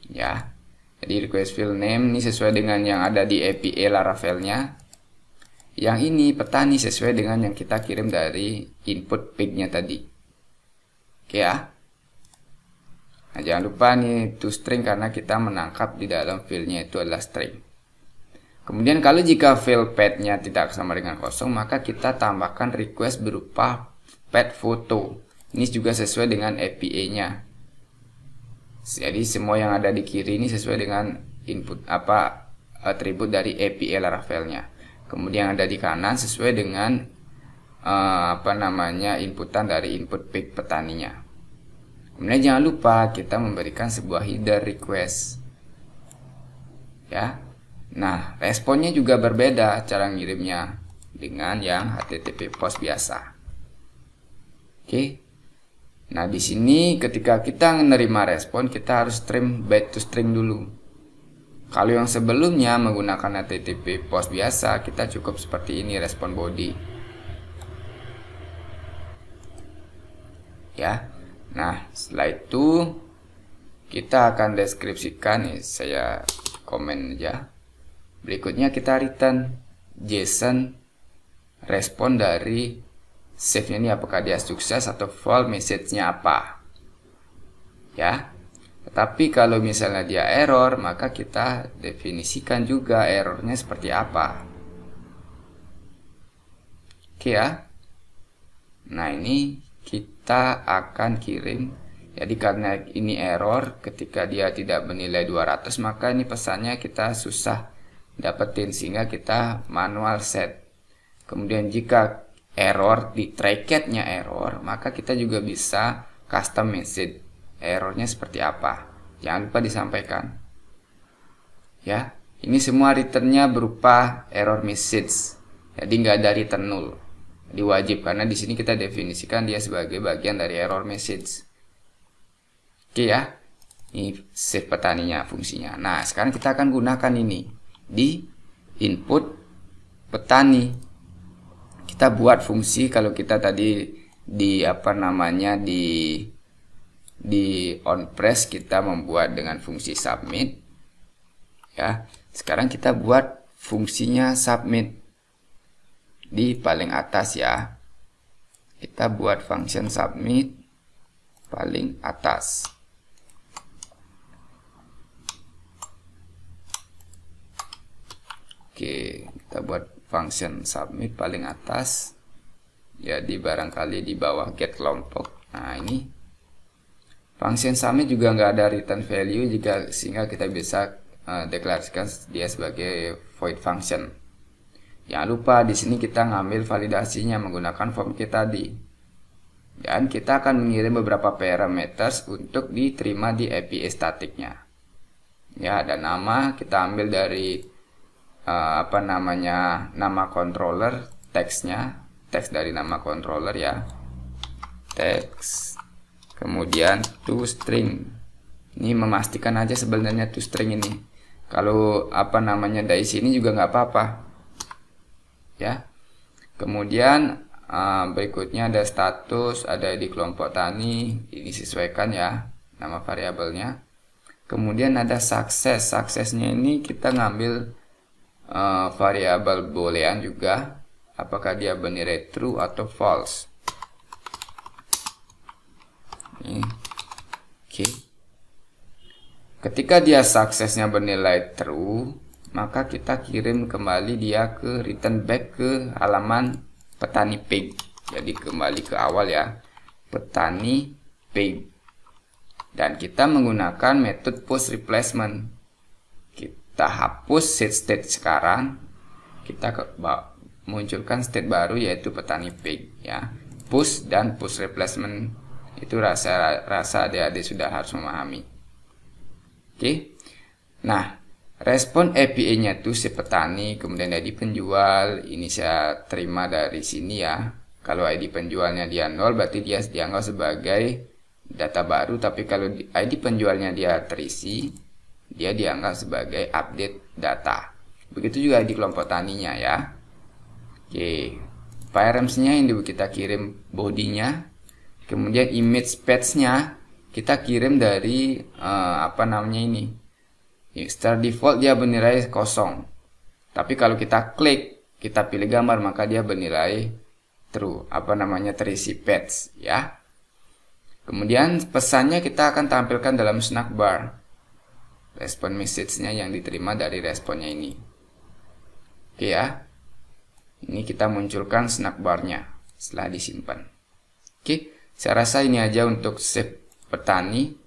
Ya, jadi request field name ini sesuai dengan yang ada di API Laravelnya. Yang ini petani sesuai dengan yang kita kirim dari input pig-nya tadi. Oke ya. Nah, jangan lupa nih toString, karena kita menangkap di dalam file-nya itu adalah string. Kemudian kalau jika file path-nya tidak sama dengan kosong, maka kita tambahkan request berupa path photo. Ini juga sesuai dengan API-nya. Jadi semua yang ada di kiri ini sesuai dengan input atribut dari API Laravelnya. Kemudian ada di kanan sesuai dengan inputan dari input pig petaninya. Kemudian jangan lupa kita memberikan sebuah header request. Ya. Nah, responnya juga berbeda cara ngirimnya dengan yang HTTP post biasa. Oke. Nah, di sini ketika kita menerima respon, kita harus trim byte to string dulu. Kalau yang sebelumnya menggunakan HTTP post biasa, kita cukup seperti ini respon body. Ya. Nah, setelah itu kita akan deskripsikan, saya komen aja. Berikutnya kita return JSON respon dari save-nya ini, apakah dia sukses atau fail, message-nya apa. Ya. Tapi kalau misalnya dia error, maka kita definisikan juga errornya seperti apa. Oke ya. Nah, ini kita akan kirim. Jadi karena ini error, ketika dia tidak bernilai 200, maka ini pesannya kita susah dapetin, sehingga kita manual set. Kemudian jika error di try-catch-nya error, maka kita juga bisa custom message errornya seperti apa. Jangan lupa disampaikan. Ya, ini semua returnnya berupa error message. Jadi nggak ada return null. Jadi wajib, karena di sini kita definisikan dia sebagai bagian dari error message. Oke ya, ini save petaninya fungsinya. Nah, sekarang kita akan gunakan ini di input petani. Kita buat fungsi, kalau kita tadi di on press kita membuat dengan fungsi submit. Ya, sekarang kita buat fungsinya submit di paling atas ya. Kita buat function submit paling atas. Oke, kita buat function submit paling atas. Jadi barangkali di bawah get kelompok. Nah, ini function submit juga nggak ada return value juga, sehingga kita bisa deklarasikan dia sebagai void function. Jangan lupa di sini kita ngambil validasinya menggunakan form kita tadi. Dan kita akan mengirim beberapa parameters untuk diterima di API statiknya. Ya, ada nama, kita ambil dari nama controller, teksnya, teks dari nama controller ya, teks, kemudian toString. Ini memastikan aja sebenarnya toString ini. Kalau dari sini juga nggak apa-apa ya. Kemudian berikutnya ada status, ada di kelompok tani, ini sesuaikan ya nama variabelnya. Kemudian ada sukses, suksesnya ini kita ngambil variabel boolean juga, apakah dia bernilai true atau false. Oke. Ketika dia suksesnya bernilai true, maka kita kirim kembali dia ke return back ke halaman petani page. Jadi kembali ke awal ya, petani page. Dan kita menggunakan metode post replacement. Kita hapus set state sekarang, kita munculkan state baru yaitu petani page ya. Push dan push replacement itu rasa adik-adik sudah harus memahami. Oke. Nah, respon API-nya itu si petani, kemudian ID penjual, ini saya terima dari sini ya. Kalau ID penjualnya dia 0, berarti dia dianggap sebagai data baru, tapi kalau ID penjualnya dia terisi, dia dianggap sebagai update data. Begitu juga di kelompok taninya ya. Oke, params-nya ini kita kirim bodinya, kemudian image path-nya kita kirim dari ini. Secara default dia bernilai 0. Tapi kalau kita klik, kita pilih gambar, maka dia bernilai true, terisi path ya. Kemudian pesannya kita akan tampilkan dalam snack bar. Respon message-nya yang diterima dari responnya ini. Oke ya. Ini kita munculkan snack bar-nya setelah disimpan. Oke, saya rasa ini aja untuk save petani.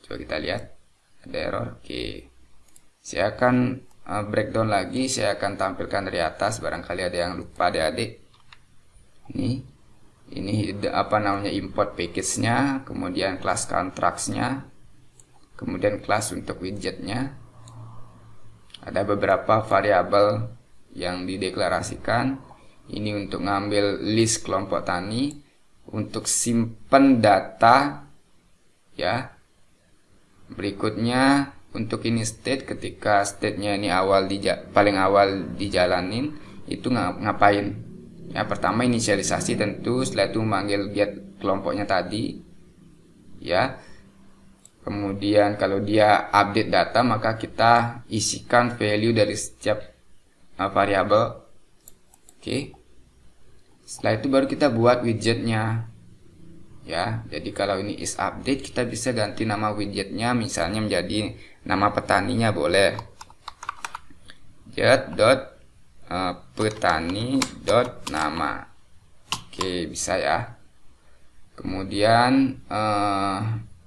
Coba kita lihat. Ada error. Oke. Saya akan breakdown lagi, saya akan tampilkan dari atas, barangkali ada yang lupa adik-adik. Ini import package-nya, kemudian class contracts-nya, kemudian kelas untuk widgetnya. Ada beberapa variabel yang dideklarasikan. Ini untuk ngambil list kelompok tani, untuk simpen data ya. Berikutnya untuk ini state, ketika state-nya ini paling awal dijalanin, itu ngapain ya. Pertama inisialisasi tentu, setelah itu memanggil get kelompoknya tadi ya. Kemudian kalau dia update data, maka kita isikan value dari setiap variabel. Oke. Setelah itu baru kita buat widgetnya ya. Jadi kalau ini is update, kita bisa ganti nama widgetnya, misalnya menjadi nama petaninya boleh. Widget dot petani dot nama. Oke, bisa ya. Kemudian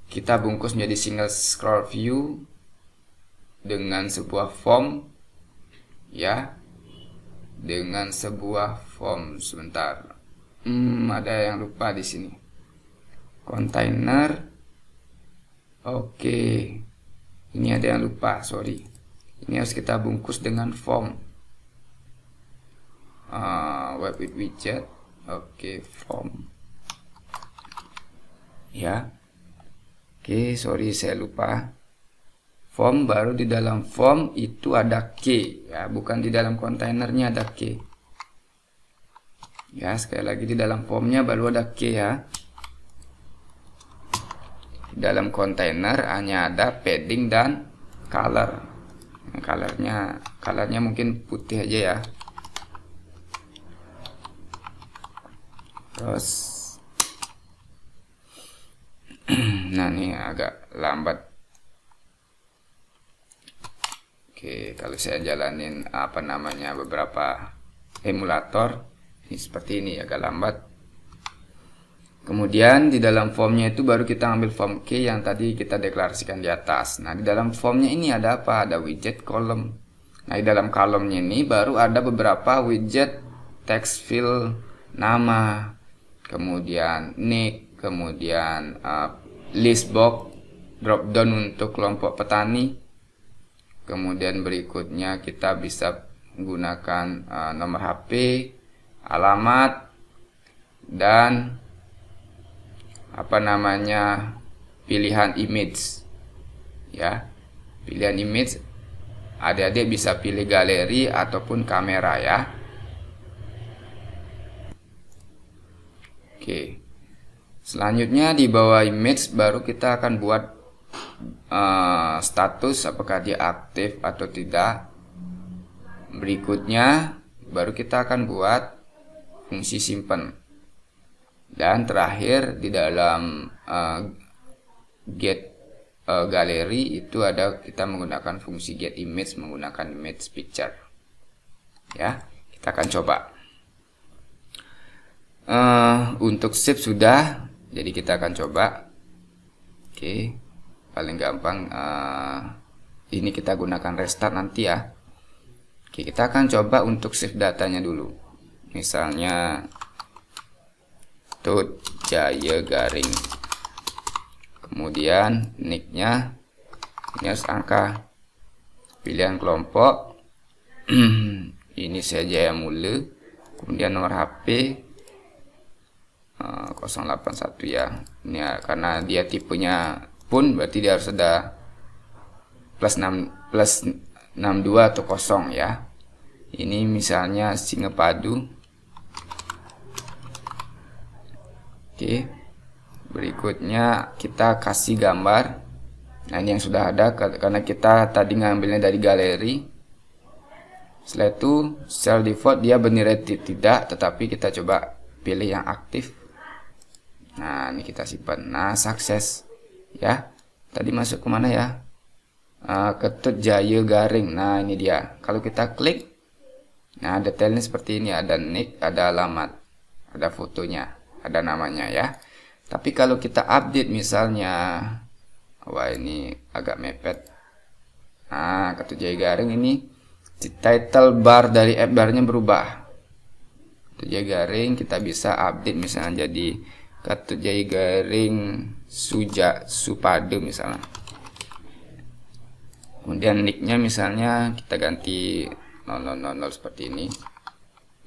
kita bungkus menjadi single scroll view dengan sebuah form, ya, dengan sebuah form. Sebentar, ada yang lupa di sini. Container. Oke, ini ada yang lupa, sorry. Ini harus kita bungkus dengan form. Web with widget. Oke, form. Ya. Oke, sorry saya lupa. Form, baru di dalam form itu ada key, ya, bukan di dalam kontainernya ada key. Ya, sekali lagi di dalam formnya baru ada key ya. Di dalam kontainer hanya ada padding dan color. Colornya mungkin putih aja ya. Terus nah ini agak lambat. Oke, kalau saya jalanin beberapa emulator, ini seperti ini agak lambat. Kemudian di dalam formnya itu baru kita ambil form key yang tadi kita deklarasikan di atas. Nah, di dalam formnya ini ada apa? Ada widget column. Nah, di dalam kolomnya ini baru ada beberapa widget text field nama, kemudian nick, kemudian list box, drop down untuk kelompok petani. Kemudian berikutnya kita bisa menggunakan nomor HP, alamat, dan pilihan image, ya. Pilihan image, adik-adik bisa pilih galeri ataupun kamera ya. Oke, selanjutnya di bawah image baru kita akan buat status, apakah dia aktif atau tidak. Berikutnya baru kita akan buat fungsi simpan. Dan terakhir di dalam get galeri itu ada kita menggunakan fungsi get image menggunakan image picture. Ya, kita akan coba. Untuk save sudah, jadi kita akan coba. Oke, paling gampang ini kita gunakan restart nanti ya. Oke, kita akan coba untuk save datanya dulu. Misalnya Tut Jaya Garing, kemudian nicknya ini harus angka, pilihan kelompok ini saya Jaya Mula, kemudian nomor HP 081 ya. Ini ya, karena dia tipenya pun berarti dia harus ada plus 62 atau 0 ya. Ini misalnya Singapadu. Oke, berikutnya kita kasih gambar. Nah, ini yang sudah ada karena kita tadi ngambilnya dari galeri. Setelah itu cell default dia bernilai tidak, tetapi kita coba pilih yang aktif. Nah, ini kita simpan. Nah, sukses ya. Tadi masuk kemana ya? Ke Tut Jaya Garing. Nah, ini dia. Kalau kita klik, nah detailnya seperti ini, ada nick, ada alamat, ada fotonya, ada namanya ya. Tapi kalau kita update misalnya, wah ini agak mepet. Nah, ke Tut Jaya Garing ini title bar dari app barnya berubah. Tut Jaya Garing kita bisa update misalnya jadi ke Tut Jaya Garing Supade misalnya. Kemudian nicknya misalnya kita ganti 0000 seperti ini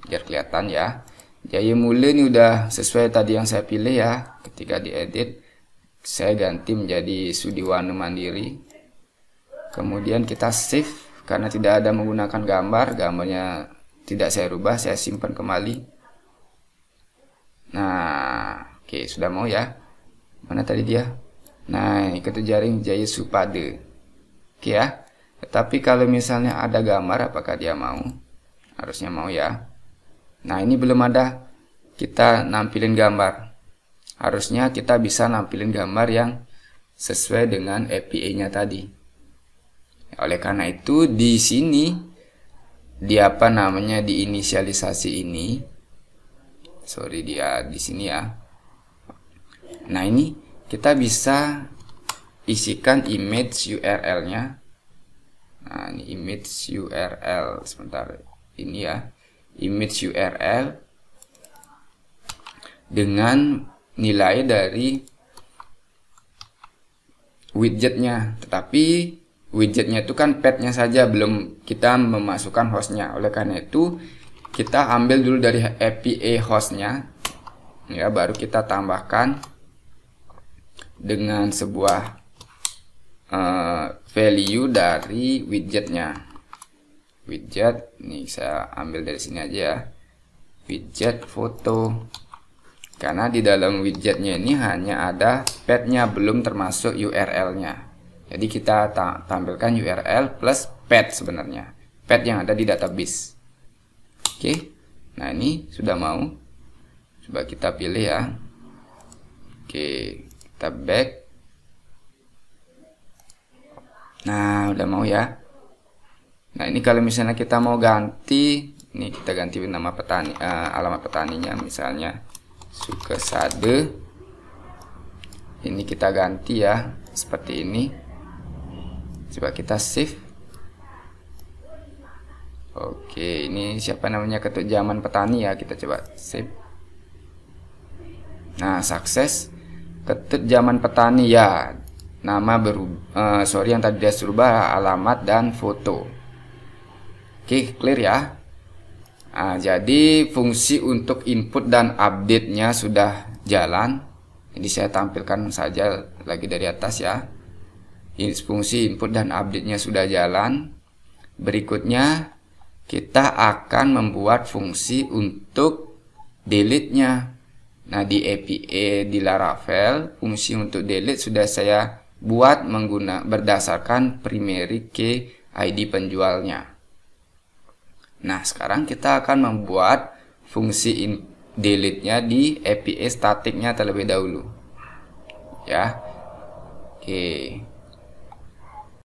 biar kelihatan ya. Jaya Mula ini udah sesuai tadi yang saya pilih ya. Ketika diedit saya ganti menjadi Sudiwanu Mandiri. Kemudian kita save karena tidak ada menggunakan gambarnya tidak saya rubah, saya simpan kembali. Nah, oke, sudah mau ya. Mana tadi dia? Nah, ini Tut Jaring Jaya Supade. Oke ya. Tetapi kalau misalnya ada gambar, apakah dia mau? Harusnya mau ya. Nah, ini belum ada. Kita nampilin gambar. harusnya kita bisa nampilin gambar yang sesuai dengan API-nya tadi. Oleh karena itu di sini di inisialisasi ini, dia di sini ya. Nah, ini kita bisa isikan image URL-nya. Nah, ini image URL, sebentar, ini ya, image URL dengan nilai dari widgetnya, tetapi widgetnya itu kan path-nya saja, belum kita memasukkan hostnya. Oleh karena itu kita ambil dulu dari API hostnya ya, baru kita tambahkan dengan sebuah value dari widgetnya. Widget, nih saya ambil dari sini aja ya, widget foto, karena di dalam widgetnya ini hanya ada path-nya, belum termasuk URL-nya. Jadi kita tampilkan URL plus path, sebenarnya path yang ada di database. Oke, nah ini sudah mau, coba kita pilih ya. Oke, kita back. Nah, udah mau ya. Nah, ini kalau misalnya kita mau ganti, ini kita ganti nama petani, alamat petaninya misalnya Sukesade. Ini kita ganti ya, seperti ini. Coba kita save. Oke, ini siapa namanya, Ketut Zaman Petani ya, kita coba save. Nah, sukses. Ketut Zaman Petani ya, nama berubah, yang tadi dia berubah, alamat dan foto. Oke, clear ya. Nah, jadi fungsi untuk input dan update-nya sudah jalan. Jadi saya tampilkan saja lagi dari atas ya. Ini fungsi input dan update-nya sudah jalan. Berikutnya kita akan membuat fungsi untuk delete-nya. Nah, di API di Laravel, fungsi untuk delete sudah saya buat berdasarkan primary key ID penjualnya. Nah, sekarang kita akan membuat fungsi delete-nya di API statiknya terlebih dahulu. Ya. Oke.